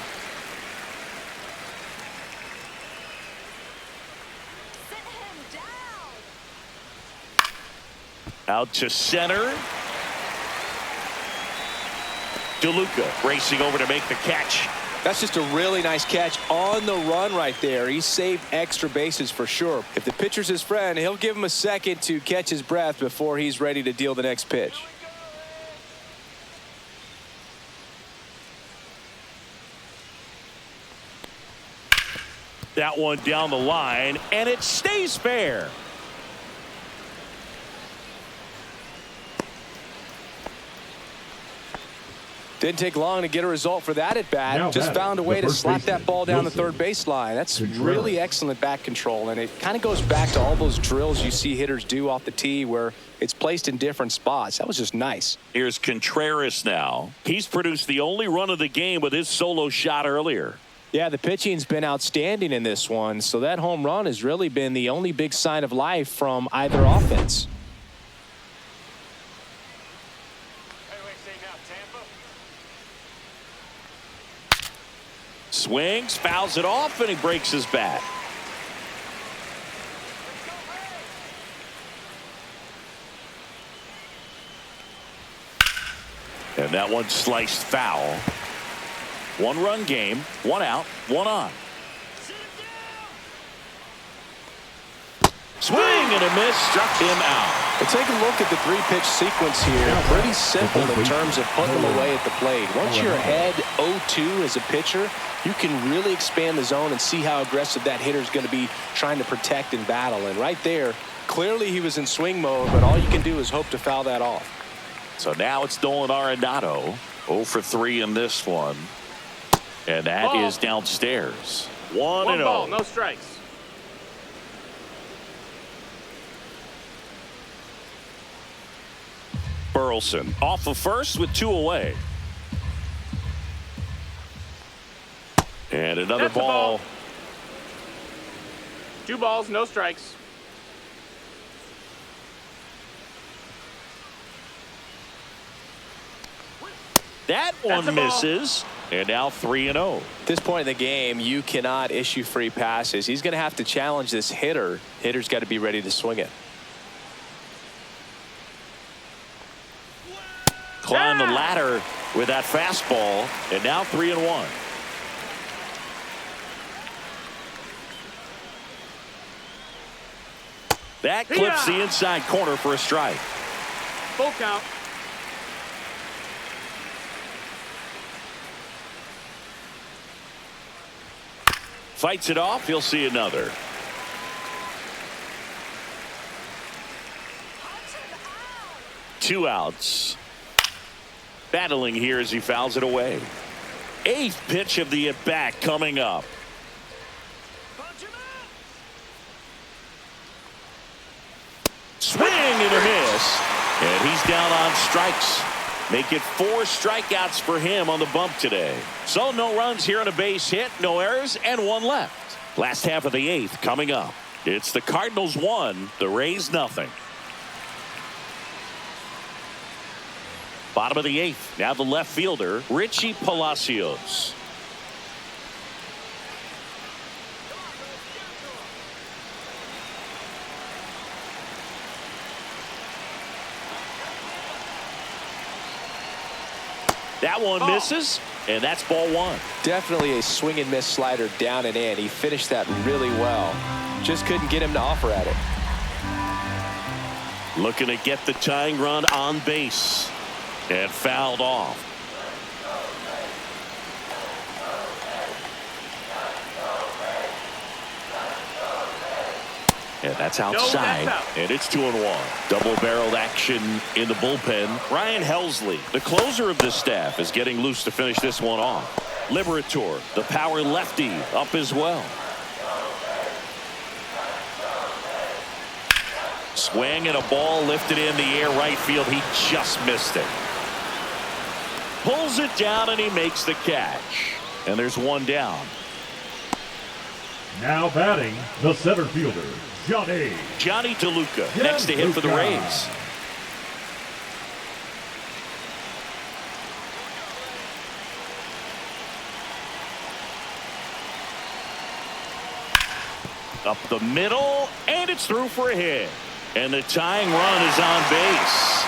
Out to center. DeLuca racing over to make the catch. That's just a really nice catch on the run right there. He saved extra bases for sure. If the pitcher's his friend, he'll give him a second to catch his breath before he's ready to deal the next pitch. That one down the line, and it stays fair. Didn't take long to get a result for that at bat. Just found a way to slap that ball down the third baseline. That's really excellent bat control, and it kind of goes back to all those drills you see hitters do off the tee where it's placed in different spots. That was just nice. Here's Contreras now. He's produced the only run of the game with his solo shot earlier. Yeah, the pitching's been outstanding in this one, so that home run has really been the only big sign of life from either offense. Swings, fouls it off, and he breaks his bat. And that one sliced foul. 1-run game, 1 out, 1 on. Swing and a miss, struck him out. Well, take a look at the 3-pitch sequence here. Pretty simple in terms of putting them away at the plate. Once you're ahead 0-2 as a pitcher, you can really expand the zone and see how aggressive that hitter is going to be trying to protect and battle. And right there, clearly he was in swing mode, but all you can do is hope to foul that off. So now it's Nolan Arenado, 0 for 3 in this one. And that is downstairs. 1-0. No strikes. Burleson off of first with 2 away. And another ball. 2 balls, no strikes. That one misses. And now 3-0. At this point in the game, you cannot issue free passes. He's going to have to challenge this hitter. Hitter's got to be ready to swing it. Climb the ladder with that fastball, and now 3-1. That clips the inside corner for a strike. Full count. Fights it off. He'll see another. Two outs. Battling here as he fouls it away. 8th pitch of the at-bat coming up. Swing and a miss. And he's down on strikes. Make it 4 strikeouts for him on the bump today. So no runs here on a base hit, no errors, and 1 left. Last half of the 8th coming up. It's the Cardinals 1, the Rays nothing. Bottom of the 8th. Now the left fielder, Richie Palacios. That one misses, and that's ball one. Definitely a swing and miss slider down and in. He finished that really well. Just couldn't get him to offer at it. Looking to get the tying run on base. And fouled off. And that's outside. And it's 2-1. Double-barreled action in the bullpen. Ryan Helsley, the closer of this staff, is getting loose to finish this one off. Liberator, the power lefty, up as well. Swing and a ball lifted in the air right field. He just missed it. Pulls it down and he makes the catch. And there's one down. Now batting, the center fielder, Johnny DeLuca, next to hit for the Rays. Up the middle, and it's through for a hit. And the tying run is on base.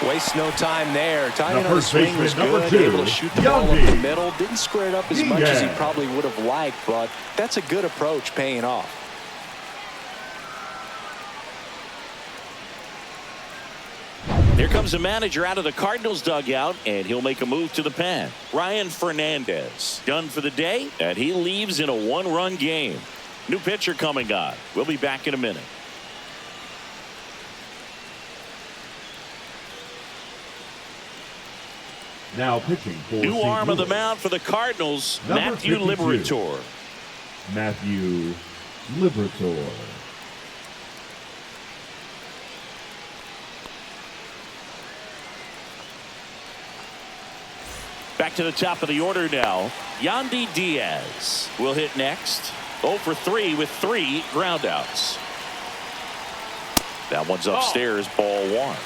Waste no time there. Timing The on the first swing was baseman, number good. 2, Able to shoot the ball up the Yandy. middle. Didn't square it up as much as he probably would have liked, but that's a good approach, paying off. Here comes the manager out of the Cardinals dugout, and he'll make a move to the pen. Ryan Fernandez done for the day, and he leaves in a one-run game. New pitcher coming on. We'll be back in a minute. Now pitching for New St. arm of the Louis, mound for the Cardinals, Number Matthew 52. Liberator. Matthew Liberator. Back to the top of the order now. Yandy Diaz will hit next. 0 for 3 with 3 groundouts. That one's upstairs, ball one.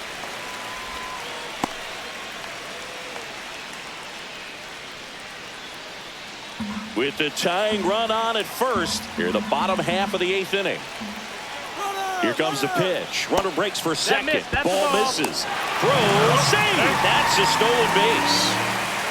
With the tying run on at first, here the bottom half of the 8th inning. Here comes the pitch. Runner breaks for second. Ball misses. Throw, save. That's a stolen base.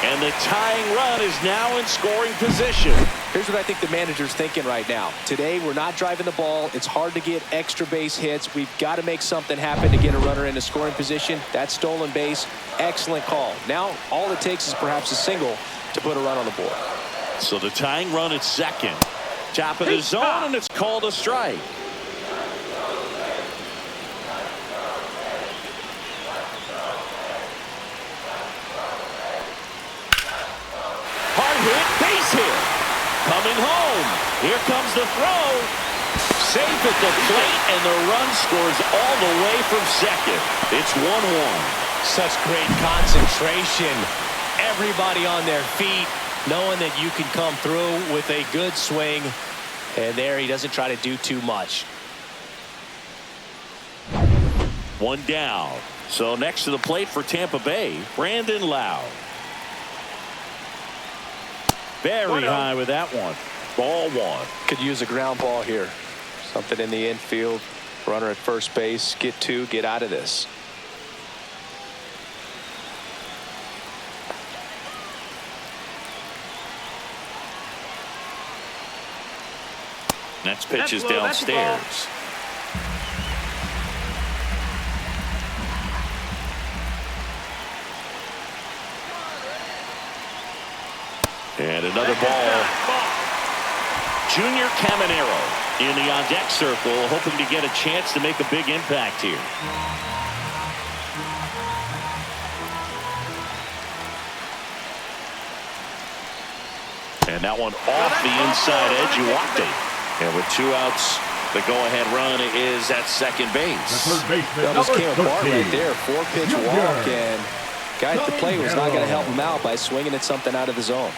And the tying run is now in scoring position. Here's what I think the manager's thinking right now. Today, we're not driving the ball. It's hard to get extra base hits. We've got to make something happen to get a runner into scoring position. That stolen base, excellent call. Now, all it takes is perhaps a single to put a run on the board. So the tying run at second. Top of the zone, and it's called a strike. Hard hit, base hit. Coming home. Here comes the throw. Safe at the plate, and the run scores all the way from second. It's 1-1. Such great concentration. Everybody on their feet, knowing that you can come through with a good swing. And there he doesn't try to do too much. One down. So next to the plate for Tampa Bay, Brandon Lowe. Very high with that one. Ball one. Could use a ground ball here. Something in the infield. Runner at first base. Get two. Get out of this. Next pitch is downstairs. And another ball. Junior Caminero in the on-deck circle, hoping to get a chance to make a big impact here. And that one off the inside edge. You walked it. And with 2 outs, the go-ahead run is at second base. The third baseman, Almost number came apart 13. right there. 4-pitch walk, and guy at the plate was not going to help him out by swinging at something out of the zone.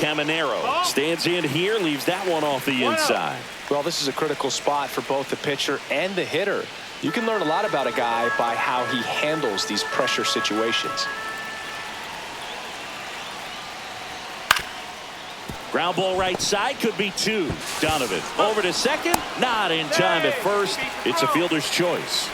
Caminero stands in here, leaves that one off the inside. Well, this is a critical spot for both the pitcher and the hitter. You can learn a lot about a guy by how he handles these pressure situations. Ground ball right side, could be 2. Donovan over to second, not in time at first. It's a fielder's choice.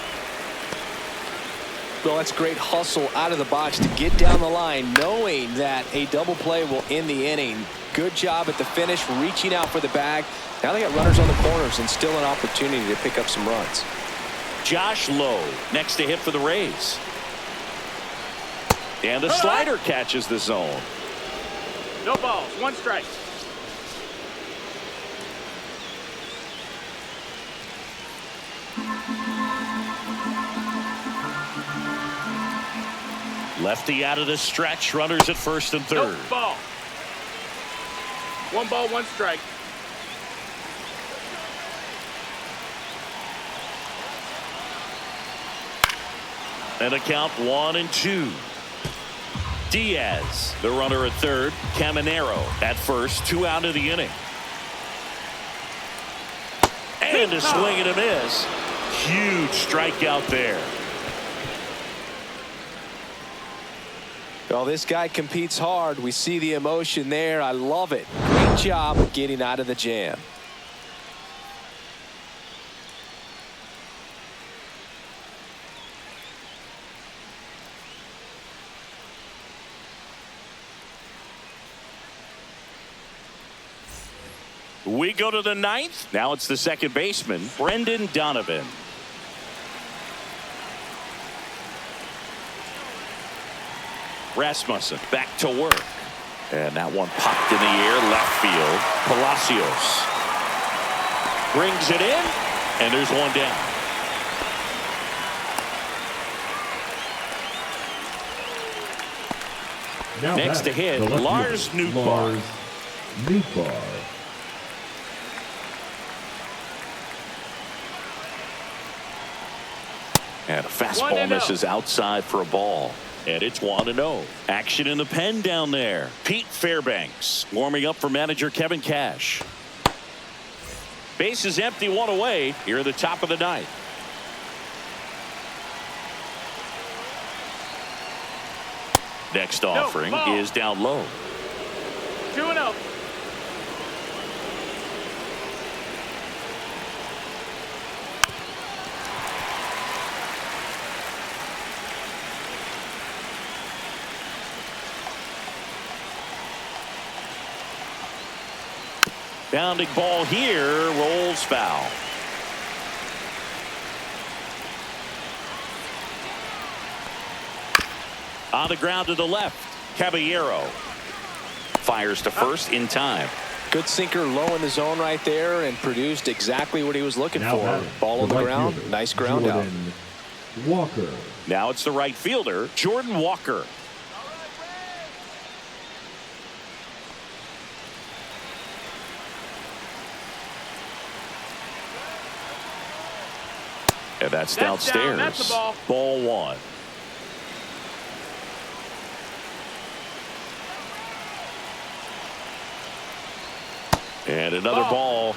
Well, that's great hustle out of the box to get down the line, knowing that a double play will end the inning. Good job at the finish, reaching out for the bag. Now they got runners on the corners and still an opportunity to pick up some runs. Josh Lowe next to hit for the Rays. And the slider catches the zone. No balls, 1 strike. Lefty out of the stretch, runners at first and third. No ball. 1 ball, 1 strike. And a count 1-2. Diaz, the runner at third. Caminero at first, 2 out of the inning. And a swing and a miss. Huge strikeout there. Well, this guy competes hard. We see the emotion there. I love it. Great job getting out of the jam. We go to the 9th. Now it's the second baseman, Brendan Donovan. Rasmussen back to work. And that one popped in the air, left field. Palacios brings it in, and there's 1 down. Now Next to hit, Lars Nootbaar. And a fastball misses outside for a ball. And it's 1-0. Action in the pen down there. Pete Fairbanks warming up for manager Kevin Cash. Base is empty, 1 away here at the top of the 9th. Next offering is down low. 2-0. Bounding ball here, rolls foul. On the ground to the left, Caballero fires to first in time. Good sinker low in the zone right there and produced exactly what he was looking for. Ball on the ground, nice ground out. Walker. Now it's the right fielder, Jordan Walker. And that's downstairs. That's the ball. Ball 1. And another ball.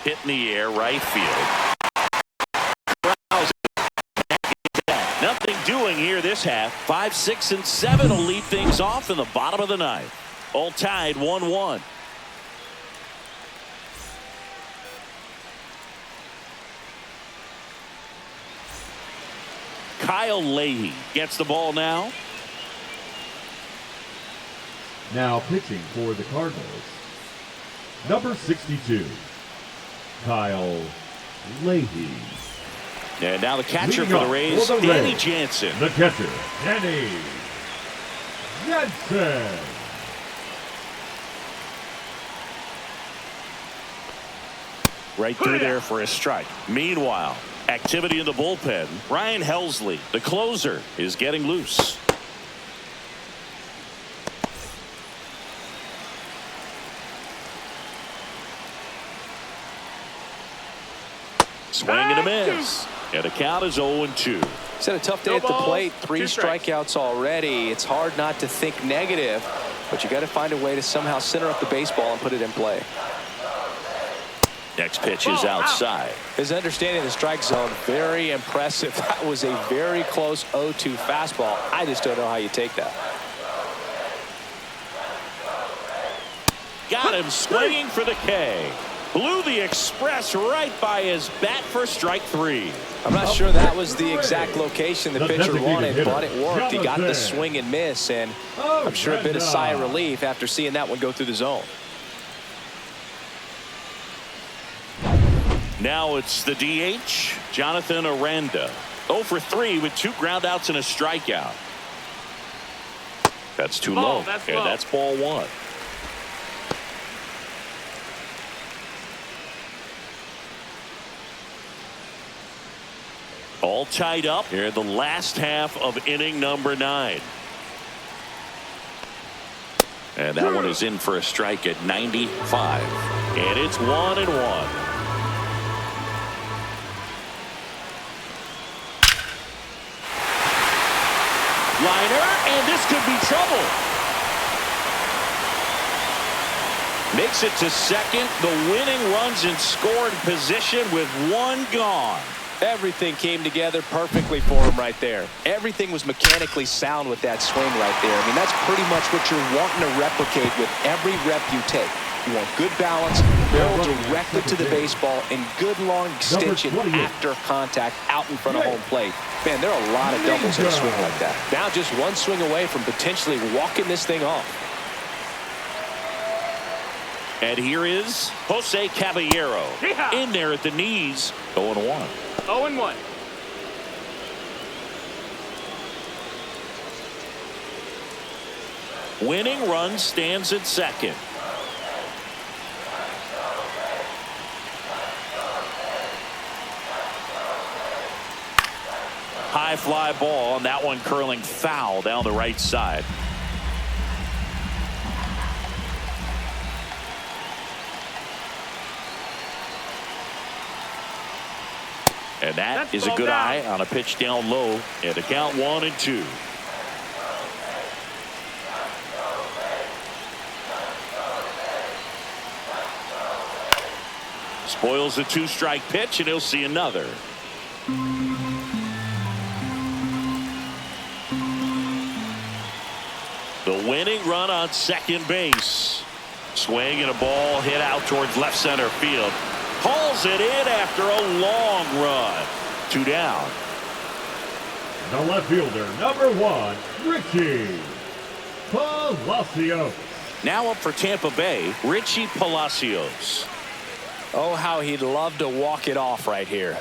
Hit in the air, right field. Nothing doing here this half. 5, 6, and 7 will lead things off in the bottom of the 9th. All tied 1-1. Kyle Leahy gets the ball now. Now pitching for the Cardinals, number 62, Kyle Leahy. And now the catcher Leading for the up Rays, for the Danny Rays, Jansen. The catcher, Danny Jansen. Right through there for a strike. Meanwhile, activity in the bullpen. Ryan Helsley, the closer, is getting loose. Swing and a miss. And the count is 0-2. He's had a tough day at the plate. 3 strikeouts already. It's hard not to think negative, but you got to find a way to somehow center up the baseball and put it in play. Next pitch is outside. His understanding of the strike zone, very impressive. That was a very close 0-2 fastball. I just don't know how you take that. Got him swinging for the K. Blew the express right by his bat for strike 3. I'm not sure that was the exact location the pitcher wanted, but it worked. He got the swing and miss, and I'm sure a bit of sigh of relief after seeing that one go through the zone. Now it's the DH, Jonathan Aranda. 0 for 3 with 2 groundouts and a strikeout. That's too low. And that's ball 1. All tied up here in the last half of inning number 9. And that one is in for a strike at 95. And it's 1-1. Liner, and this could be trouble. Makes it to second. The winning runs in scoring position with 1 gone. Everything came together perfectly for him right there. Everything was mechanically sound with that swing right there. I mean, that's pretty much what you're wanting to replicate with every rep you take. You want good balance, barrel directly to the baseball, and good long extension after contact out in front of home plate. Man, there are a lot of doubles in a swing like that. Now just 1 swing away from potentially walking this thing off. And here is Jose Caballero. In there at the knees. 0-1. 0-1. Winning run stands at second. High fly ball, and that one curling foul down the right side. And that is a good eye on a pitch down low, and a count 1-2. Spoils the 2-strike pitch, and he'll see another. The winning run on second base. Swing and a ball hit out towards left center field. Hauls it in after a long run. 2 down. The left fielder, number 1, Richie Palacios. Now up for Tampa Bay, Richie Palacios. Oh, how he'd love to walk it off right here.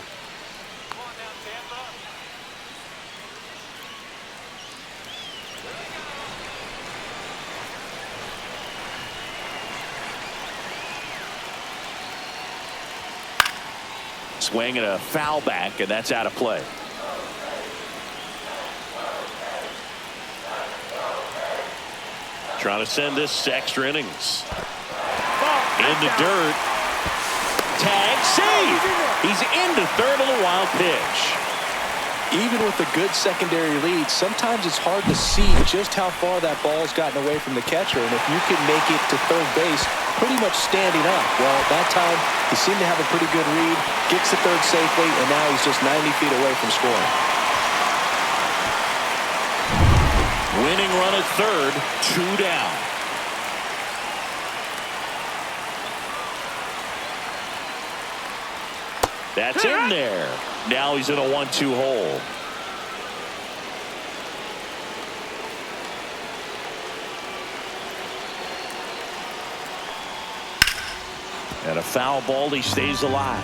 Swing and a foul back, and that's out of play. Trying to send this to extra innings. In the dirt. Tag, save. He's into third on the wild pitch. Even with a good secondary lead, sometimes it's hard to see just how far that ball's gotten away from the catcher. And if you can make it to third base pretty much standing up, well, at that time, he seemed to have a pretty good read, gets to third safely, and now he's just 90 feet away from scoring. Winning run at third, 2 down. That's in there. Now he's in a 1-2 hole. And a foul ball, he stays alive.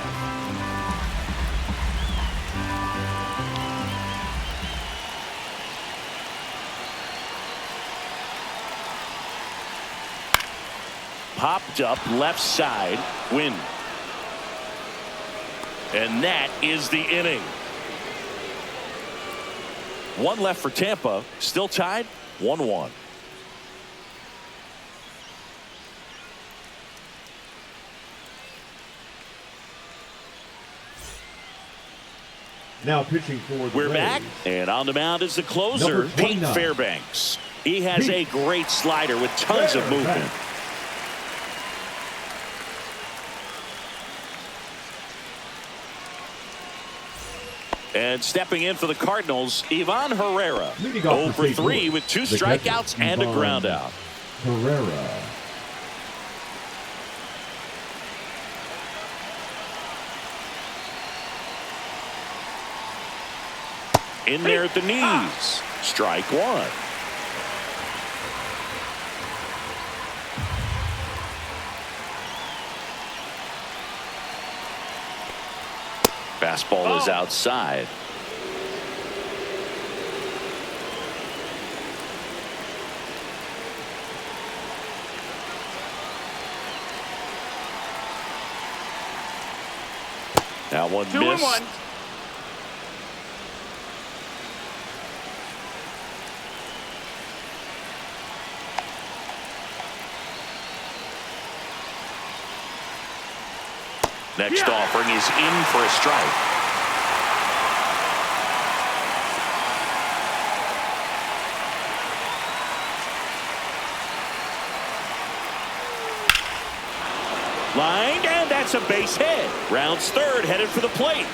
Popped up left side, win. And that is the inning. 1 left for Tampa, still tied 1-1. Now pitching for the We're Rays. back, and on the mound is the closer, Pete Fairbanks. He has a great slider with tons of movement. And stepping in for the Cardinals, Ivan Herrera. 0 for 3 with 2 strikeouts and a ground out. Herrera. In there at the knees. Strike 1. Fastball is outside. That one 2-1. Next offering is in for a strike. Lined, and that's a base hit. Rounds third, headed for the plate.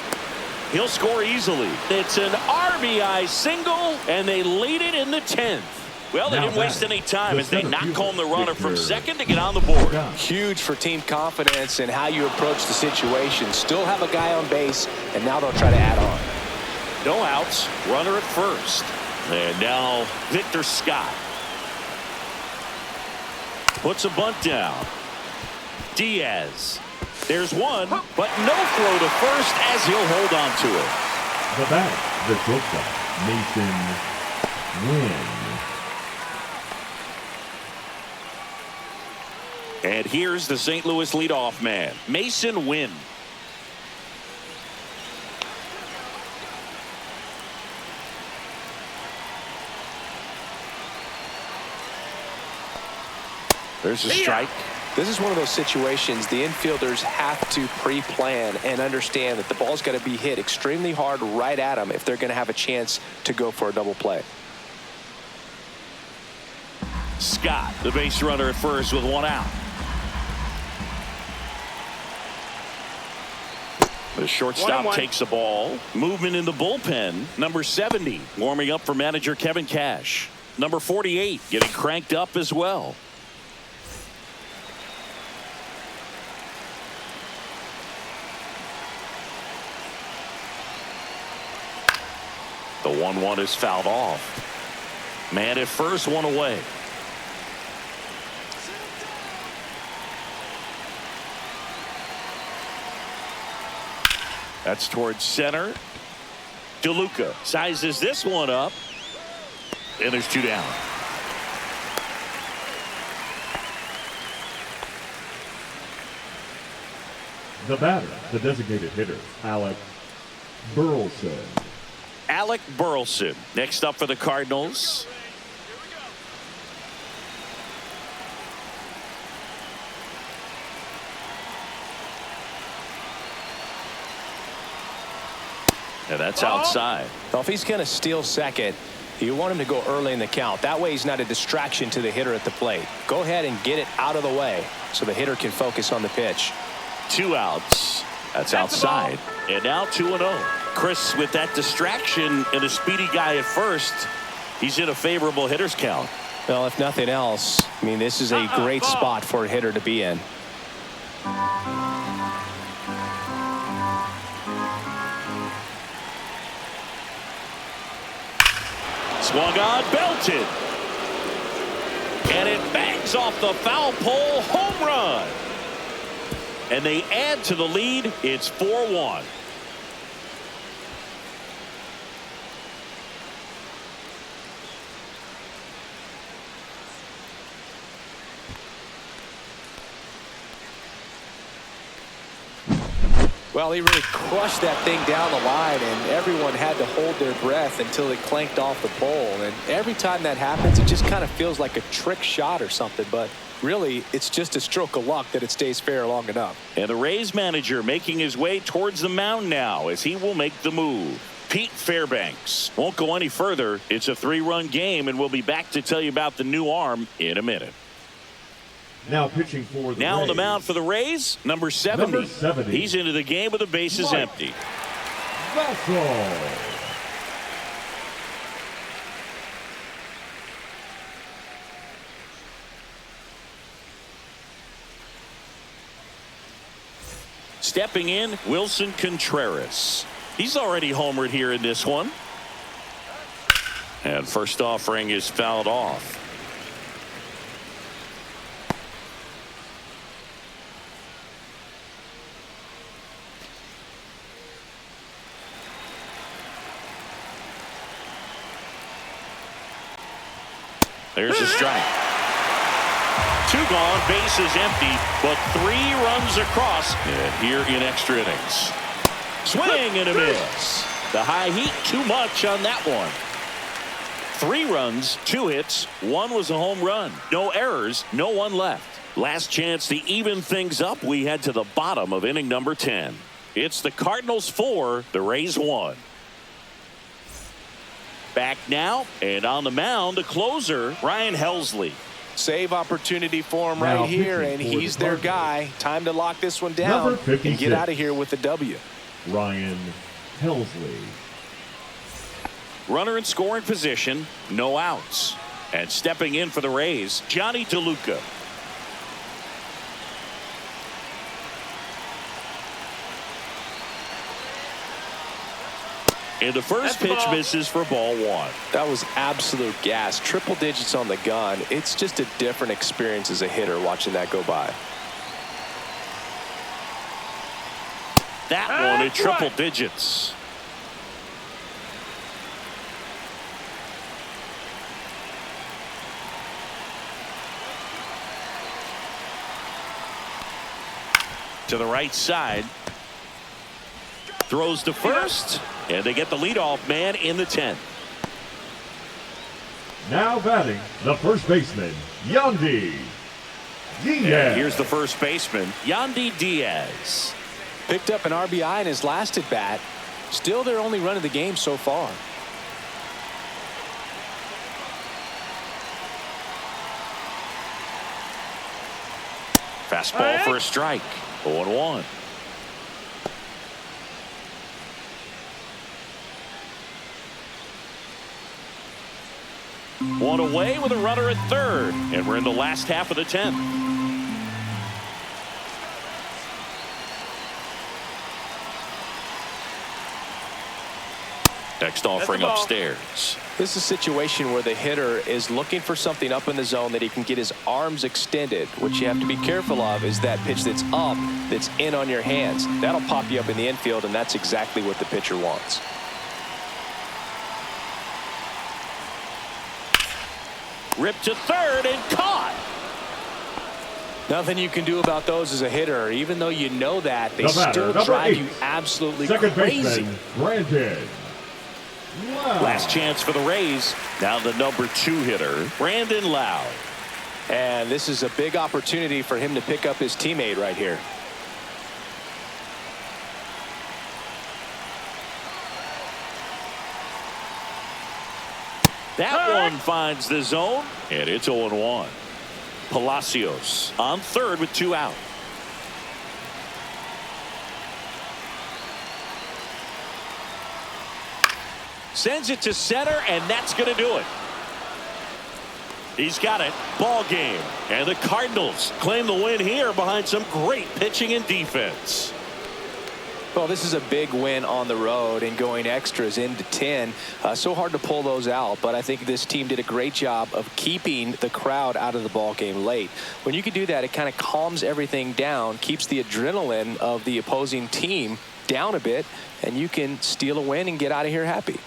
He'll score easily. It's an RBI single, and they lead it in the 10th. Well, they didn't waste any time as they knock home the runner from second to get on the board. Huge for team confidence and how you approach the situation. Still have a guy on base, and now they'll try to add on. No outs, runner at first. And now Victor Scott puts a bunt down. Diaz. There's one, but no throw to first as he'll hold on to it. The batter, the shortstop, Mason Wynn. And here's the St. Louis leadoff man, Mason Wynn. There's a strike. This is one of those situations the infielders have to pre-plan and understand that the ball's got to be hit extremely hard right at them if they're going to have a chance to go for a double play. Scott, the base runner at first with 1 out. The shortstop 1-1. takes the ball. Movement in the bullpen. Number 70 warming up for manager Kevin Cash. Number 48 getting cranked up as well. The 1-1 is fouled off. Man at first, 1 away. That's towards center. DeLuca sizes this one up. And there's 2 down. The batter, the designated hitter, Alec Burleson. Alec Burleson next up for the Cardinals. And that's outside. Well, if he's going to steal second, you want him to go early in the count. That way he's not a distraction to the hitter at the plate. Go ahead and get it out of the way so the hitter can focus on the pitch. 2 outs. That's outside. And now 2-0. Chris, with that distraction and a speedy guy at first, he's in a favorable hitter's count. Well, if nothing else, I mean, this is a great spot for a hitter to be in. Swung on, belted. And it bangs off the foul pole, home run. And they add to the lead. It's 4-1. Well, he really crushed that thing down the line, and everyone had to hold their breath until it clanked off the pole. And every time that happens, it just kind of feels like a trick shot or something. But really, it's just a stroke of luck that it stays fair long enough. And the Rays manager making his way towards the mound now as he will make the move. Pete Fairbanks won't go any further. It's a 3-run game, and we'll be back to tell you about the new arm in a minute. Now pitching for the Now Rays. on the mound for the Rays, number 70. Number 70. He's into the game with the bases empty. Vessel. Stepping in, Wilson Contreras. He's already homered here in this one. And first offering is fouled off. There's a strike. 2 gone, bases empty, but 3 runs across. And here in extra innings. Swing and a miss. The high heat, too much on that one. 3 runs, 2 hits, 1 was a home run. No errors, no one left. Last chance to even things up. We head to the bottom of inning number 10. It's the Cardinals 4, the Rays 1. Back now, and on the mound, the closer, Ryan Helsley. Save opportunity for him Now right here, and pitching for he's the their Cardinals. guy. Time to lock this one down Number 56. and get out of here with the W. Ryan Helsley. Runner in scoring position, no outs. And stepping in for the Rays, Johnny DeLuca. And the first pitch misses for ball 1. That was absolute gas. Triple digits on the gun. It's just a different experience as a hitter watching that go by. That one at triple digits. To the right side. Throws to first. And they get the leadoff man in the 10th. Now batting, the first baseman, Yandy Diaz. And here's the first baseman, Yandy Diaz. Picked up an RBI in his last at bat. Still their only run of the game so far. Fastball for a strike. 0-1. One away with a runner at third. And we're in the last half of the 10th. Next offering upstairs. This is a situation where the hitter is looking for something up in the zone that he can get his arms extended. What you have to be careful of is that pitch that's up, that's in on your hands. That'll pop you up in the infield, and that's exactly what the pitcher wants. Ripped to third and caught. Nothing you can do about those as a hitter. Even though you know that, they The batter, still number drive 8, you absolutely second crazy. baseman, Brandon. Wow. Last chance for the Rays. Now the number 2 hitter, Brandon Lowe. And this is a big opportunity for him to pick up his teammate right here. That one finds the zone, and it's 0-1. Palacios on third with 2 out. Sends it to center, and that's going to do it. He's got it. Ball game. And the Cardinals claim the win here behind some great pitching and defense. Well, this is a big win on the road and going extras into 10. So hard to pull those out, but I think this team did a great job of keeping the crowd out of the ball game late. When you can do that, it kind of calms everything down, keeps the adrenaline of the opposing team down a bit, and you can steal a win and get out of here happy.